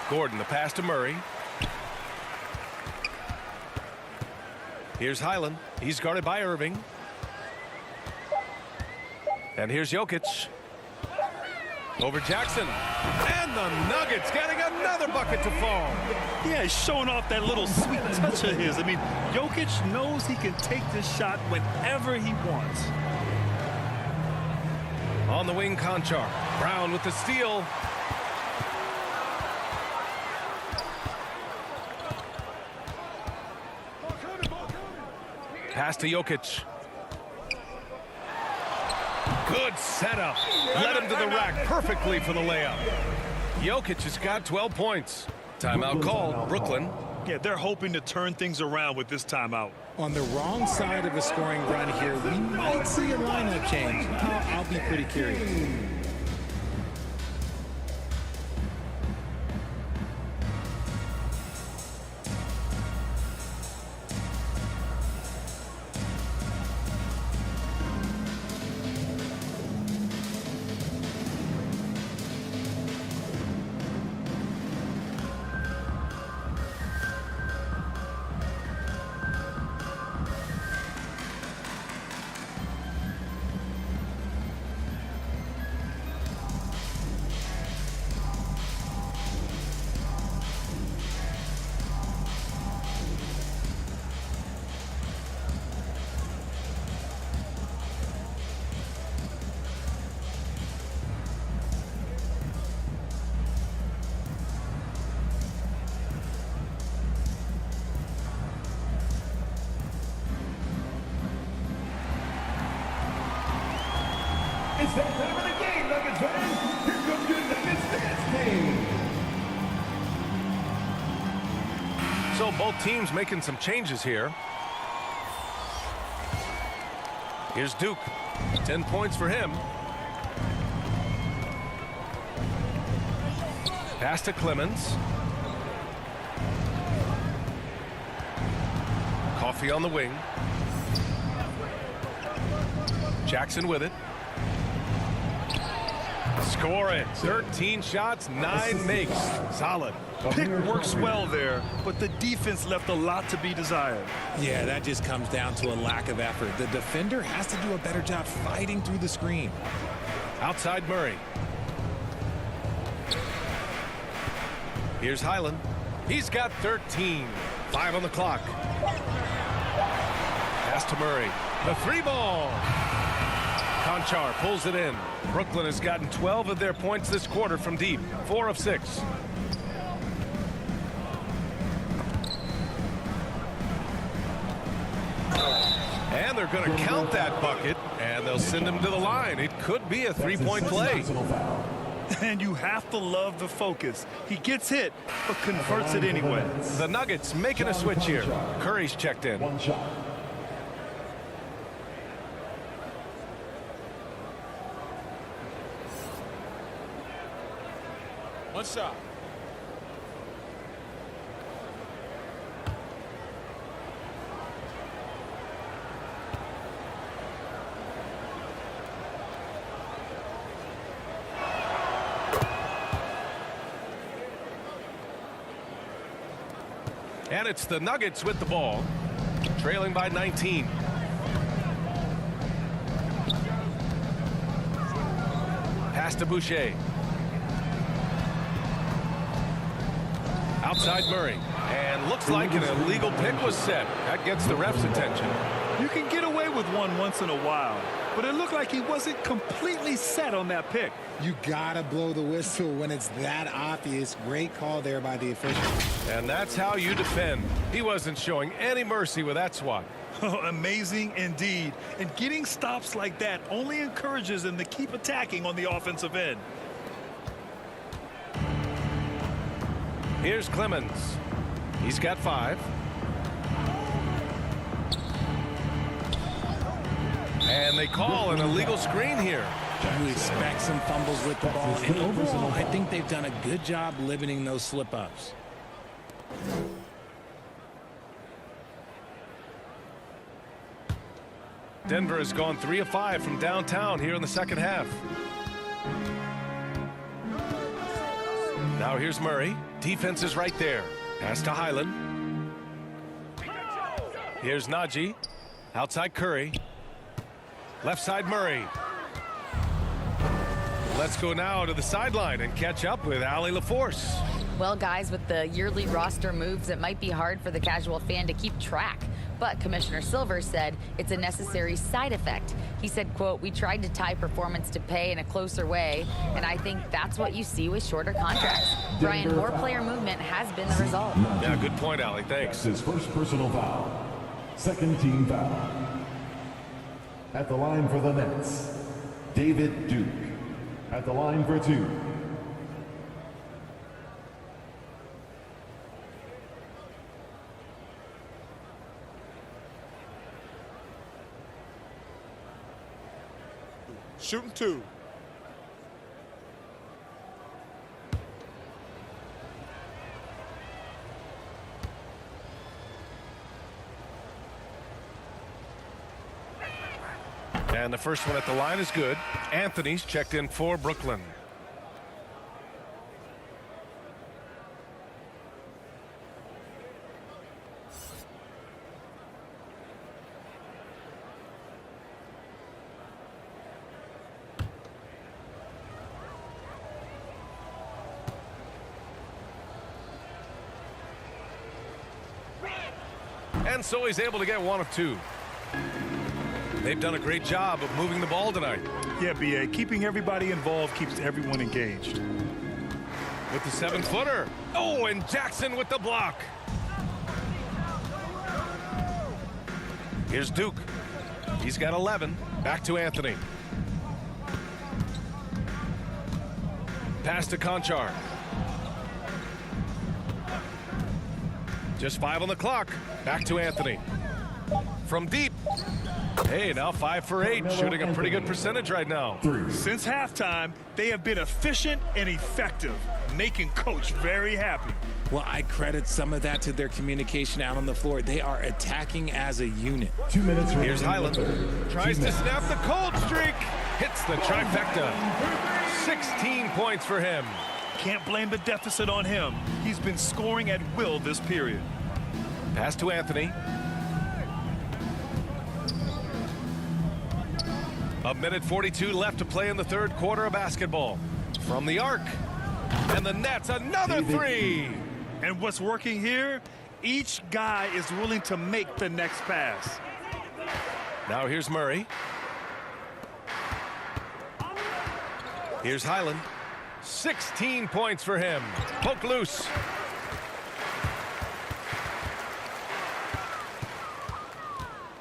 Gordon, the pass to Murray. Here's Highland. He's guarded by Irving. And here's Jokic. Over Jackson. And the Nuggets getting another bucket to fall. Yeah, he's showing off that little sweet touch of his. I mean, Jokic knows he can take this shot whenever he wants. On the wing, Conchar. Brown with the steal. Pass to Jokic. Good setup. Led him to the rack perfectly for the layup. Jokic has got 12 points. Timeout called, Brooklyn. Yeah, they're hoping to turn things around with this timeout. On the wrong side of a scoring run here, we might see a lineup change. I'll be pretty curious. It's that time of the game, Nuggets fans. Here comes your Nuggets dance team. So both teams making some changes here. Here's Duke. 10 points for him. Pass to Clemens. Coffee on the wing. Jackson with it. Score it. 13 shots, 9 makes. Solid. Pick works well there, but the defense left a lot to be desired. Yeah, that just comes down to a lack of effort. The defender has to do a better job fighting through the screen. Outside Murray. Here's Highland. He's got 13. 5 on the clock. Pass to Murray. The 3-ball. Conchar pulls it in. Brooklyn has gotten 12 of their points this quarter from deep. 4 of 6. And they're going to count that bucket, and they'll send him to the line. It could be a 3-point play. And you have to love the focus. He gets hit, but converts it anyway. The Nuggets making a switch here. Curry's checked in. One shot. One shot. And it's the Nuggets with the ball, trailing by 19. Pass to Boucher. Outside Murray. And looks like an illegal pick was set. That gets the ref's attention. You can get away with one once in a while, but it looked like he wasn't completely set on that pick. You gotta blow the whistle when it's that obvious. Great call there by the official. And that's how you defend. He wasn't showing any mercy with that swat. Amazing indeed. And getting stops like that only encourages them to keep attacking on the offensive end. Here's Clemens. He's got 5. And they call an illegal screen here. You expect some fumbles with the ball. And overall, I think they've done a good job limiting those slip-ups. Denver has gone 3 of 5 from downtown here in the second half. Now here's Murray. Defense is right there. Pass to Highland. Here's Najee. Outside Curry. Left side Murray. Let's go now to the sideline and catch up with Allie LaForce. Well, guys, with the yearly roster moves, it might be hard for the casual fan to keep track. But Commissioner Silver said it's a necessary side effect. He said, quote, "We tried to tie performance to pay in a closer way, and I think that's what you see with shorter contracts." Brian, more player movement has been the result. Yeah, good point, Allie. Thanks. That's his first personal foul. Second team foul. At the line for the Nets, David Duke. At the line for 2. Shooting 2. And the first one at the line is good. Anthony's checked in for Brooklyn. And so he's able to get 1 of 2. They've done a great job of moving the ball tonight. Yeah, B.A. Keeping everybody involved keeps everyone engaged. With the 7-footer. Oh, and Jackson with the block. Here's Duke. He's got 11. Back to Anthony. Pass to Conchar. Just 5 on the clock. Back to Anthony. From deep. Hey, now 5 for 8. Shooting a pretty good percentage right now. Since halftime, they have been efficient and effective, making Coach very happy. Well, I credit some of that to their communication out on the floor. They are attacking as a unit. 2 minutes. Here's Highland. Tries to snap the cold streak. Hits the trifecta. 16 points for him. Can't blame the deficit on him. He's been scoring at will this period. Pass to Anthony. A minute 42 left to play in the third quarter of basketball. From the arc. And the Nets, another 3. And what's working here? Each guy is willing to make the next pass. Now here's Murray. Here's Highland. 16 points for him. Poke loose.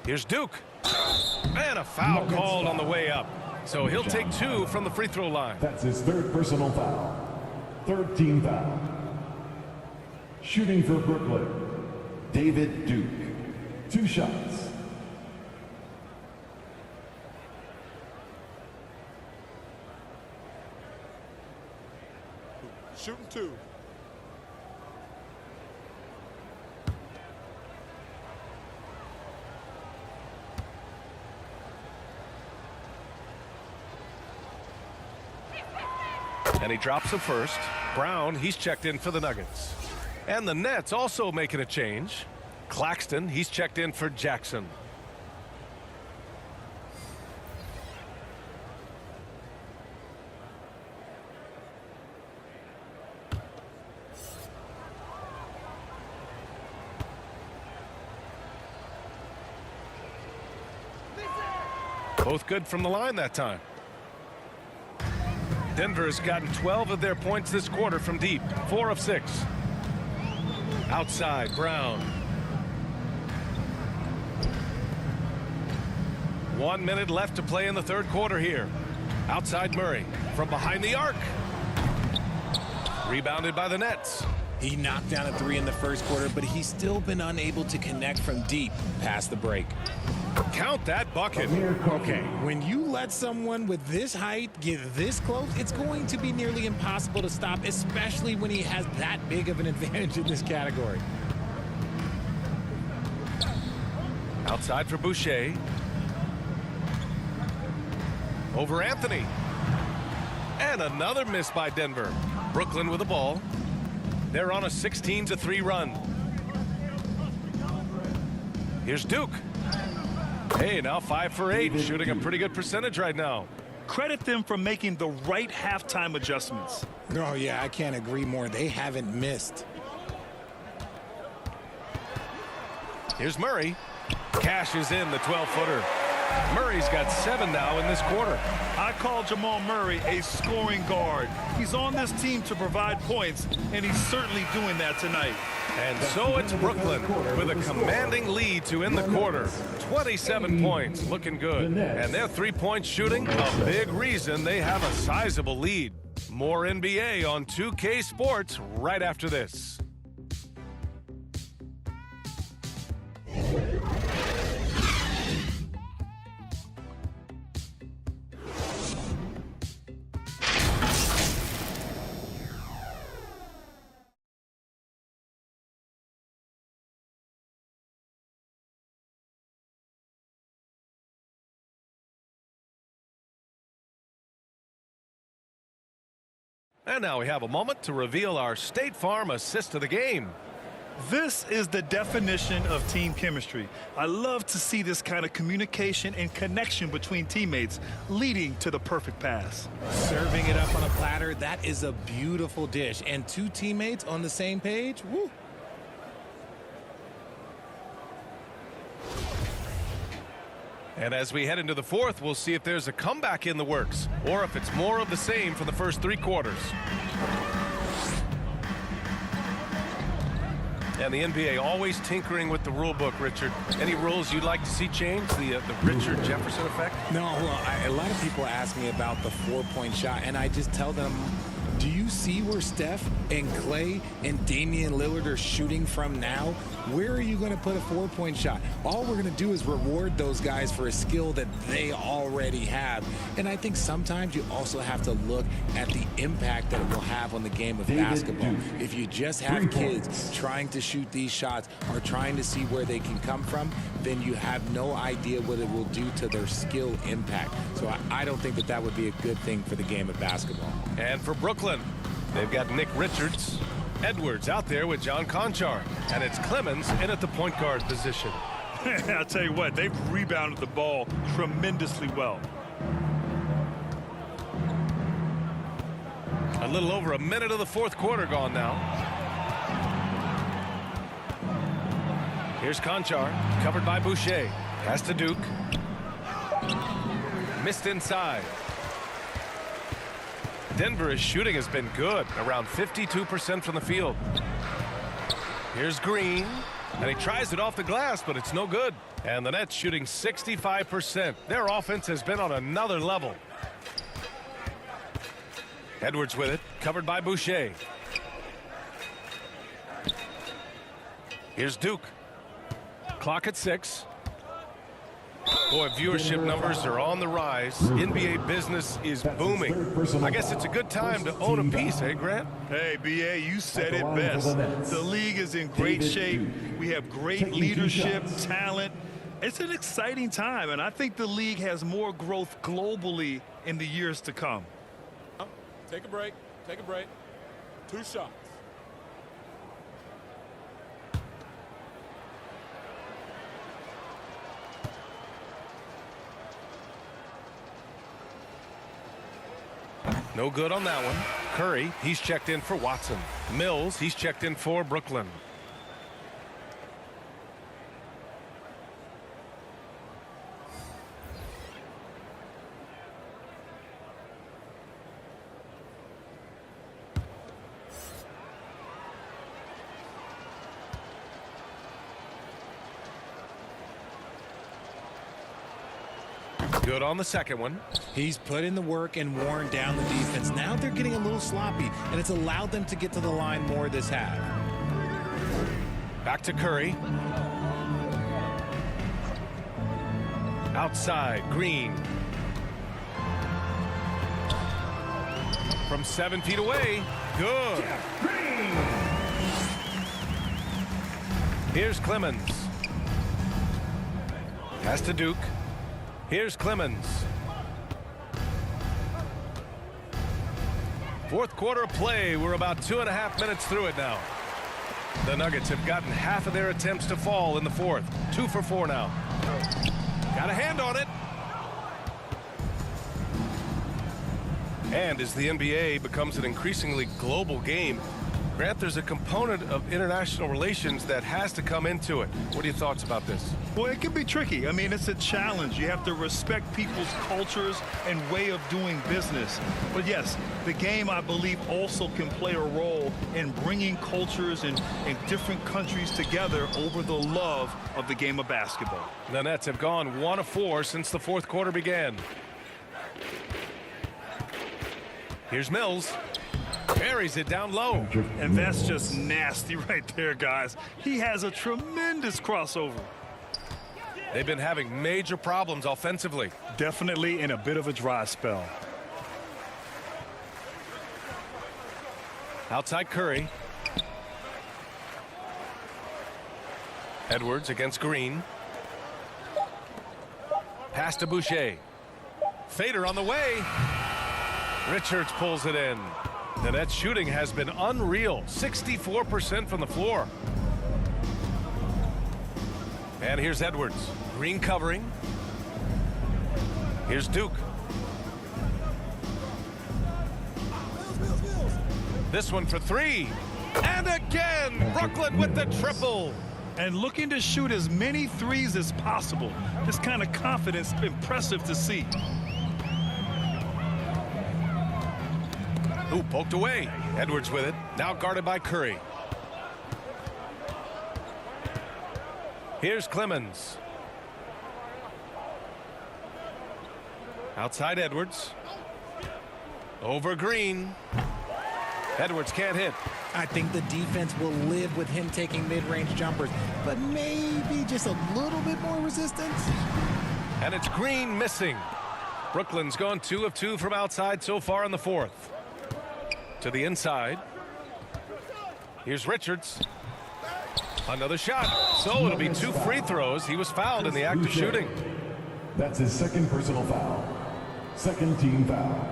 Here's Duke. And a foul called on the way up. So he'll take 2 from the free throw line. That's his 3rd personal foul. 3rd team foul. Shooting for Brooklyn, David Duke. 2 shots. Shooting 2. And he drops the first. Brown, he's checked in for the Nuggets. And the Nets also making a change. Claxton, he's checked in for Jackson. Both good from the line that time. Denver has gotten 12 of their points this quarter from deep. 4 of 6. Outside, Brown. 1 minute left to play in the third quarter here. Outside Murray. From behind the arc. Rebounded by the Nets. He knocked down a 3 in the first quarter, but he's still been unable to connect from deep past the break. Count that bucket. Okay, when you let someone with this height get this close, it's going to be nearly impossible to stop, especially when he has that big of an advantage in this category. Outside for Boucher. Over Anthony. And another miss by Denver. Brooklyn with the ball. They're on a 16-3 run. Here's Duke. Hey, now 5 for 8, David shooting a Duke. pretty good percentage right now. Credit them for making the right halftime adjustments. Oh, yeah, I can't agree more. They haven't missed. Here's Murray. Cashes in the 12-footer. Murray's got 7 now in this quarter. I call Jamal Murray a scoring guard. He's on this team to provide points, and he's certainly doing that tonight. And so it's Brooklyn with a commanding lead to end the quarter. 27 points, looking good. And their three-point shooting, a big reason they have a sizable lead. More NBA on 2K Sports right after this. And now we have a moment to reveal our State Farm assist of the game. This is the definition of team chemistry. I love to see this kind of communication and connection between teammates leading to the perfect pass. Serving it up on a platter, that is a beautiful dish. And 2 teammates on the same page, woo. And as we head into the fourth, we'll see if there's a comeback in the works or if it's more of the same for the first 3 quarters. And the NBA always tinkering with the rule book, Richard. Any rules you'd like to see changed? The Richard Jefferson effect? No, well, a lot of people ask me about the 4-point shot, and I just tell them, do you see where Steph and Clay and Damian Lillard are shooting from now? Where are you going to put a 4-point shot? All we're going to do is reward those guys for a skill that they already have. And I think sometimes you also have to look at the impact that it will have on the game of basketball. If you just have kids trying to shoot these shots or trying to see where they can come from, then you have no idea what it will do to their skill impact. So I don't think that that would be a good thing for the game of basketball. And for Brooklyn, they've got Nick Richards, Edwards out there with John Conchar, and it's Clemens in at the point guard position. I'll tell you what, they've rebounded the ball tremendously well. A little over a minute of the fourth quarter gone now. Here's Conchar, covered by Boucher. Pass to Duke. Missed inside. Denver's shooting has been good, around 52% from the field. Here's Green, and he tries it off the glass, but it's no good. And the Nets shooting 65%. Their offense has been on another level. Edwards with it, covered by Boucher. Here's Duke. Clock at 6. Boy, viewership numbers are on the rise. NBA business is booming. I guess it's a good time to own a piece, eh, Grant? Hey, B.A., you said it best. The league is in great shape. We have great leadership, talent. It's an exciting time, and I think the league has more growth globally in the years to come. Take a break. Take a break. 2 shots. No good on that one. Curry, he's checked in for Watson. Mills, he's checked in for Brooklyn. Good on the second one. He's put in the work and worn down the defense. Now they're getting a little sloppy, and it's allowed them to get to the line more this half. Back to Curry. Outside, Green. From 7 feet away. Good. Here's Clemens. Pass to Duke. Here's Clemens. Fourth quarter of play. We're about 2.5 minutes through it now. The Nuggets have gotten half of their attempts to fall in the fourth. 2 for 4 now. Got a hand on it. And as the NBA becomes an increasingly global game, Grant, there's a component of international relations that has to come into it. What are your thoughts about this? Well, it can be tricky. I mean, it's a challenge. You have to respect people's cultures and way of doing business. But yes, the game, I believe, also can play a role in bringing cultures and different countries together over the love of the game of basketball. The Nets have gone 1 of 4 since the fourth quarter began. Here's Mills. Buries it down low. And that's just nasty right there, guys. He has a tremendous crossover. They've been having major problems offensively. Definitely in a bit of a dry spell. Outside Curry. Edwards against Green. Pass to Boucher. Fader on the way. Richards pulls it in. The Nets shooting has been unreal. 64% from the floor. And here's Edwards. Green covering. Here's Duke. This one for 3. And again, Brooklyn with the triple. And looking to shoot as many threes as possible. This kind of confidence, impressive to see. Ooh, poked away. Edwards with it. Now guarded by Curry. Here's Clemens. Outside Edwards. Over Green. Edwards can't hit. I think the defense will live with him taking mid-range jumpers, but maybe just a little bit more resistance. And it's Green missing. Brooklyn's gone 2 of 2 from outside so far in the fourth. To the inside. Here's Richards. Another shot. So it'll be 2 free throws. He was fouled in the act of shooting. That's his second personal foul. Second team foul.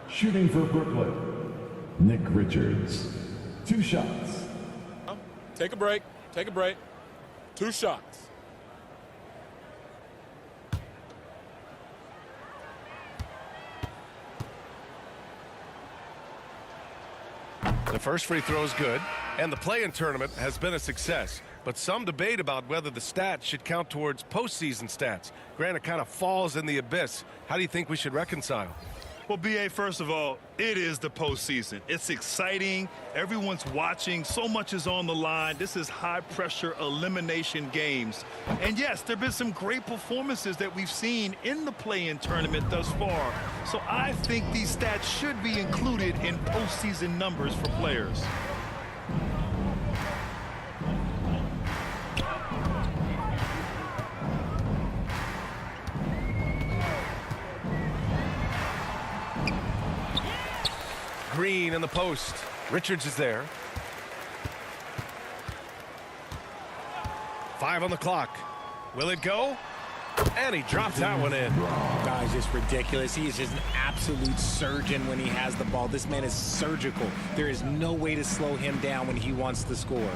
Shooting for Brooklyn, Nick Richards. 2 shots. Take a break. Take a break. 2 shots. The first free throw is good, and the play-in tournament has been a success. But some debate about whether the stats should count towards postseason stats. Granted, kind of falls in the abyss. How do you think we should reconcile? Well, B.A., first of all, it is the postseason. It's exciting. Everyone's watching. So much is on the line. This is high-pressure elimination games. And, yes, there have been some great performances that we've seen in the play-in tournament thus far. So I think these stats should be included in postseason numbers for players. Green in the post. Richards is there. 5 on the clock. Will it go? And he drops that one in. Guys, just ridiculous. He is just an absolute surgeon when he has the ball. This man is surgical. There is no way to slow him down when he wants to score.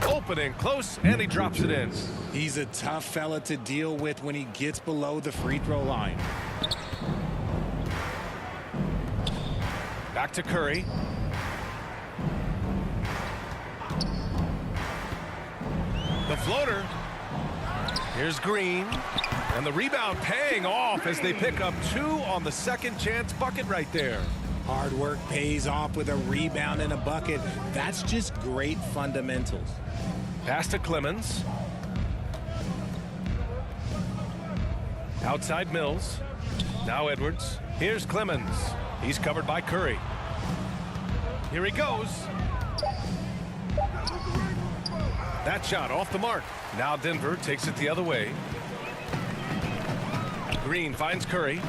Opening close, and he drops it in. He's a tough fella to deal with when he gets below the free throw line. Back to Curry. The floater. Here's Green. And the rebound paying off as they pick up 2 on the second chance bucket right there. Hard work pays off with a rebound and a bucket. That's just great fundamentals. Pass to Clemens. Outside Mills. Now Edwards. Here's Clemens. He's covered by Curry. Here he goes. That shot off the mark. Now Denver takes it the other way. Green finds Curry.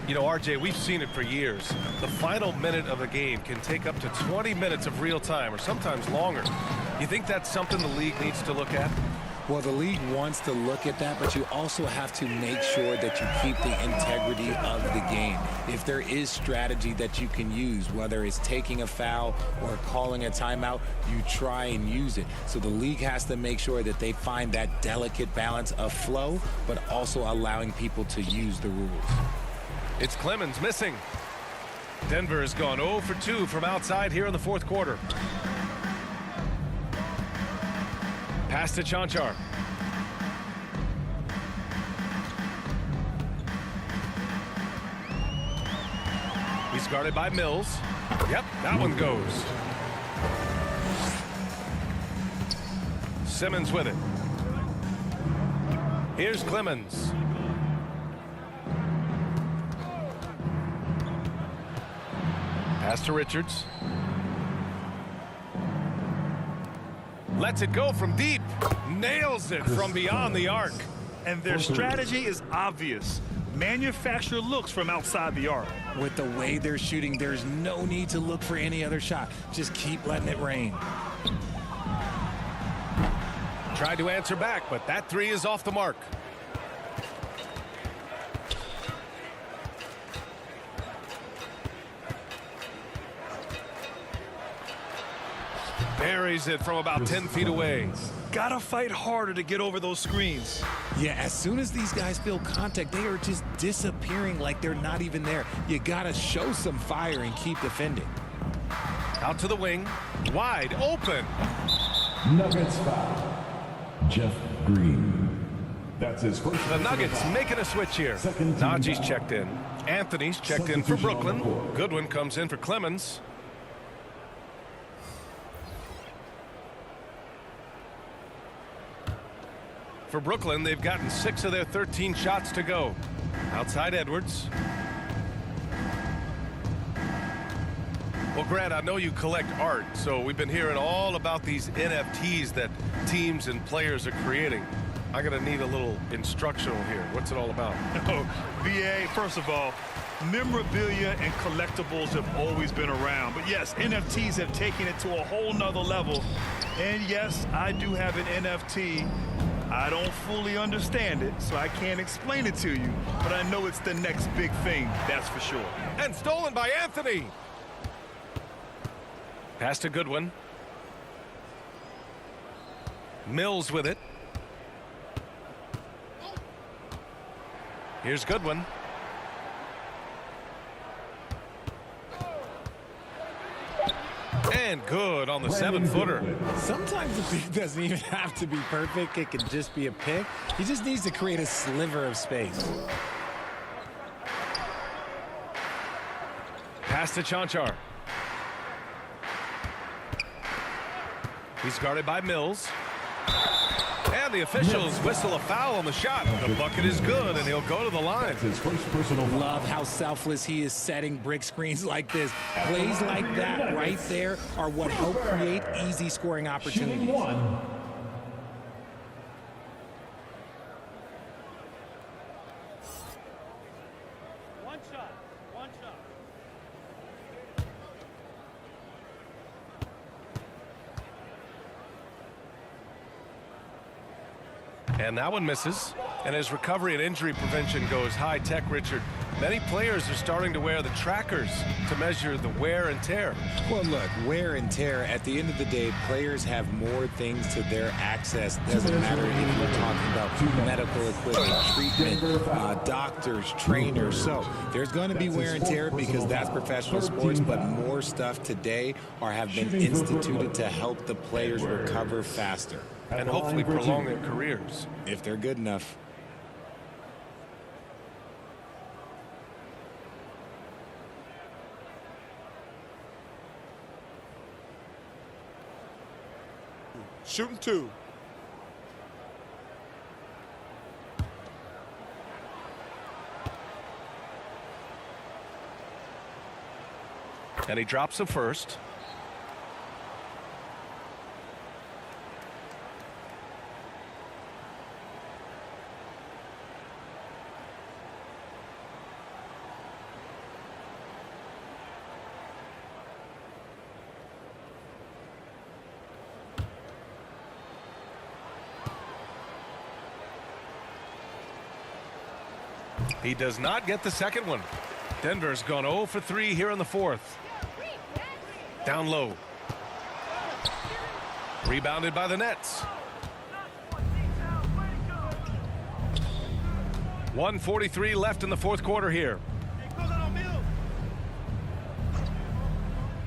You know, RJ, we've seen it for years. The final minute of a game can take up to 20 minutes of real time or sometimes longer. You think that's something the league needs to look at? Well, the league wants to look at that, but you also have to make sure that you keep the integrity of the game. If there is strategy that you can use, whether it's taking a foul or calling a timeout, you try and use it. So the league has to make sure that they find that delicate balance of flow, but also allowing people to use the rules. It's Clemens missing. Denver has gone 0 for 2 from outside here in the fourth quarter. Pass to Chanchar. He's guarded by Mills. Yep, that one goes. Simmons with it. Here's Clemens. Pass to Richards. Lets it go from deep. Nails it from beyond the arc. And their strategy is obvious. Manufacture looks from outside the arc. With the way they're shooting, there's no need to look for any other shot. Just keep letting it rain. Tried to answer back, but that three is off the mark. Buries it from about 10 feet away. Gotta fight harder to get over those screens. Yeah, as soon as these guys feel contact, they are just disappearing like they're not even there. You gotta show some fire and keep defending. Out to the wing. Wide open. Nuggets foul. Jeff Green. That's his first. The Nuggets making a switch here. Najee's checked in. Anthony's checked in for Brooklyn. Goodwin comes in for Clemens. For Brooklyn, they've gotten 6 of their 13 shots to go. Outside Edwards. Well, Grant, I know you collect art, so we've been hearing all about these NFTs that teams and players are creating. I'm going to need a little instructional here. What's it all about? Oh, BA, first of all, memorabilia and collectibles have always been around. But yes, NFTs have taken it to a whole nother level. And yes, I do have an NFT. I don't fully understand it, so I can't explain it to you. But I know it's the next big thing, that's for sure. And stolen by Anthony. Pass to Goodwin. Mills with it. Here's Goodwin. And good on the 7-footer. Sometimes the pick doesn't even have to be perfect. It can just be a pick. He just needs to create a sliver of space. Pass to Chanchar. He's guarded by Mills. And the officials whistle a foul on the shot. The bucket is good, and he'll go to the line. His first personal foul. Love how selfless he is setting brick screens like this. Plays like that right there are what help create easy scoring opportunities. Shooting one. One shot. And that one misses. And as recovery and injury prevention goes high tech, Richard, many players are starting to wear the trackers to measure the wear and tear. Well, look, wear and tear, at the end of the day, players have more things to their access. Doesn't matter if you're talking about medical equipment, treatment, doctors, trainers. So there's going to be wear and tear because that's professional sports, but more stuff today have been instituted to help the players recover faster. And hopefully prolong their careers. If they're good enough. Shooting 2. And he drops the first. He does not get the second one. Denver's gone 0 for 3 here in the fourth. Down low. Rebounded by the Nets. 1:43 left in the fourth quarter here.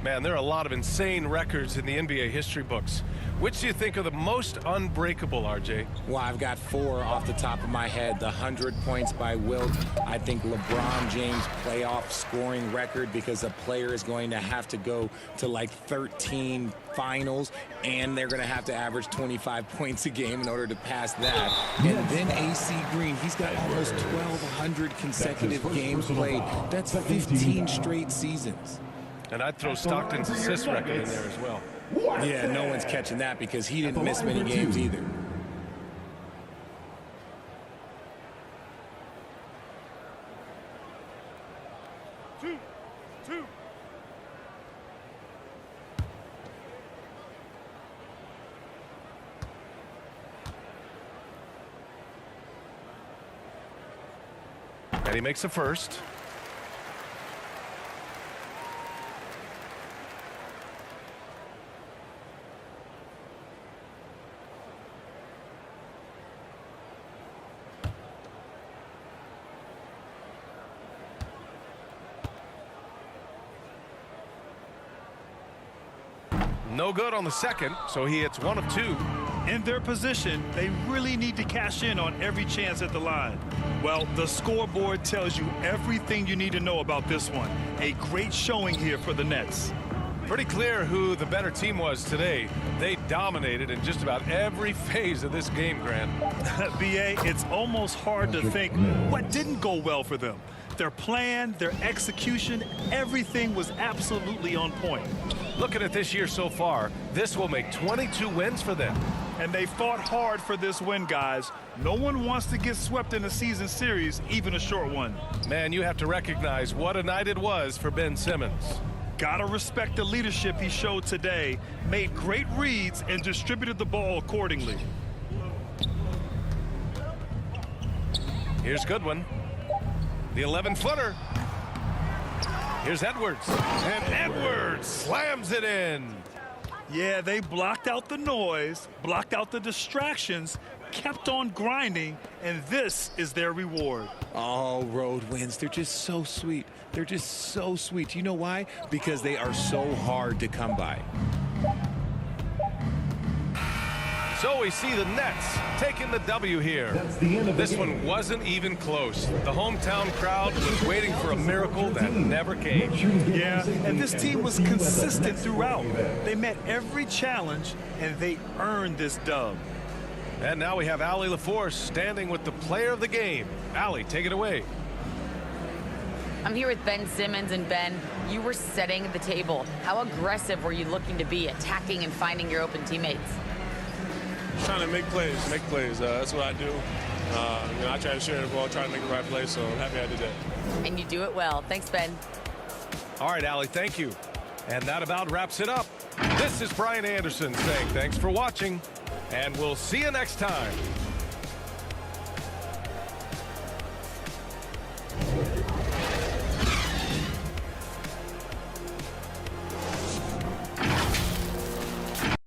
Man, there are a lot of insane records in the NBA history books. Which do you think are the most unbreakable, RJ? Well, I've got 4 off the top of my head. The 100 points by Wilt. I think LeBron James playoff scoring record, because a player is going to have to go to like 13 finals, and they're going to have to average 25 points a game in order to pass that. And then AC Green, he's got almost 1,200 consecutive games played. That's 15 straight seasons. And I'd throw Stockton's assist record in there as well. Yeah, no one's catching that because he didn't miss many games either. Two. And he makes the first. No good on the second, so he hits 1 of 2. In their position, they really need to cash in on every chance at the line. Well, the scoreboard tells you everything you need to know about this one. A great showing here for the Nets. Pretty clear who the better team was today. They dominated in just about every phase of this game, Grant. BA, it's almost hard to think what didn't go well for them. Their plan, their execution, everything was absolutely on point. Looking at this year so far, this will make 22 wins for them. And they fought hard for this win, guys. No one wants to get swept in a season series, even a short one. Man, you have to recognize what a night it was for Ben Simmons. Gotta respect the leadership he showed today, made great reads, and distributed the ball accordingly. Here's Goodwin. The 11-footer. Here's Edwards. And Edwards slams it in. Yeah, they blocked out the noise, blocked out the distractions, kept on grinding, and this is their reward. Oh, road wins. They're just so sweet. They're just so sweet. You know why? Because they are so hard to come by. So we see the Nets taking the W here. This one wasn't even close. The hometown crowd was waiting for a miracle that never came. Yeah, and this team was consistent throughout. They met every challenge, and they earned this dub. And now we have Allie LaForce standing with the player of the game. Allie, take it away. I'm here with Ben Simmons, and Ben, you were setting the table. How aggressive were you looking to be, attacking and finding your open teammates? Trying to make plays. That's what I do. I try to share the ball, try to make the right play, so I'm happy I did that. And you do it well. Thanks, Ben. All right, Allie, thank you. And that about wraps it up. This is Brian Anderson saying thanks for watching, and we'll see you next time.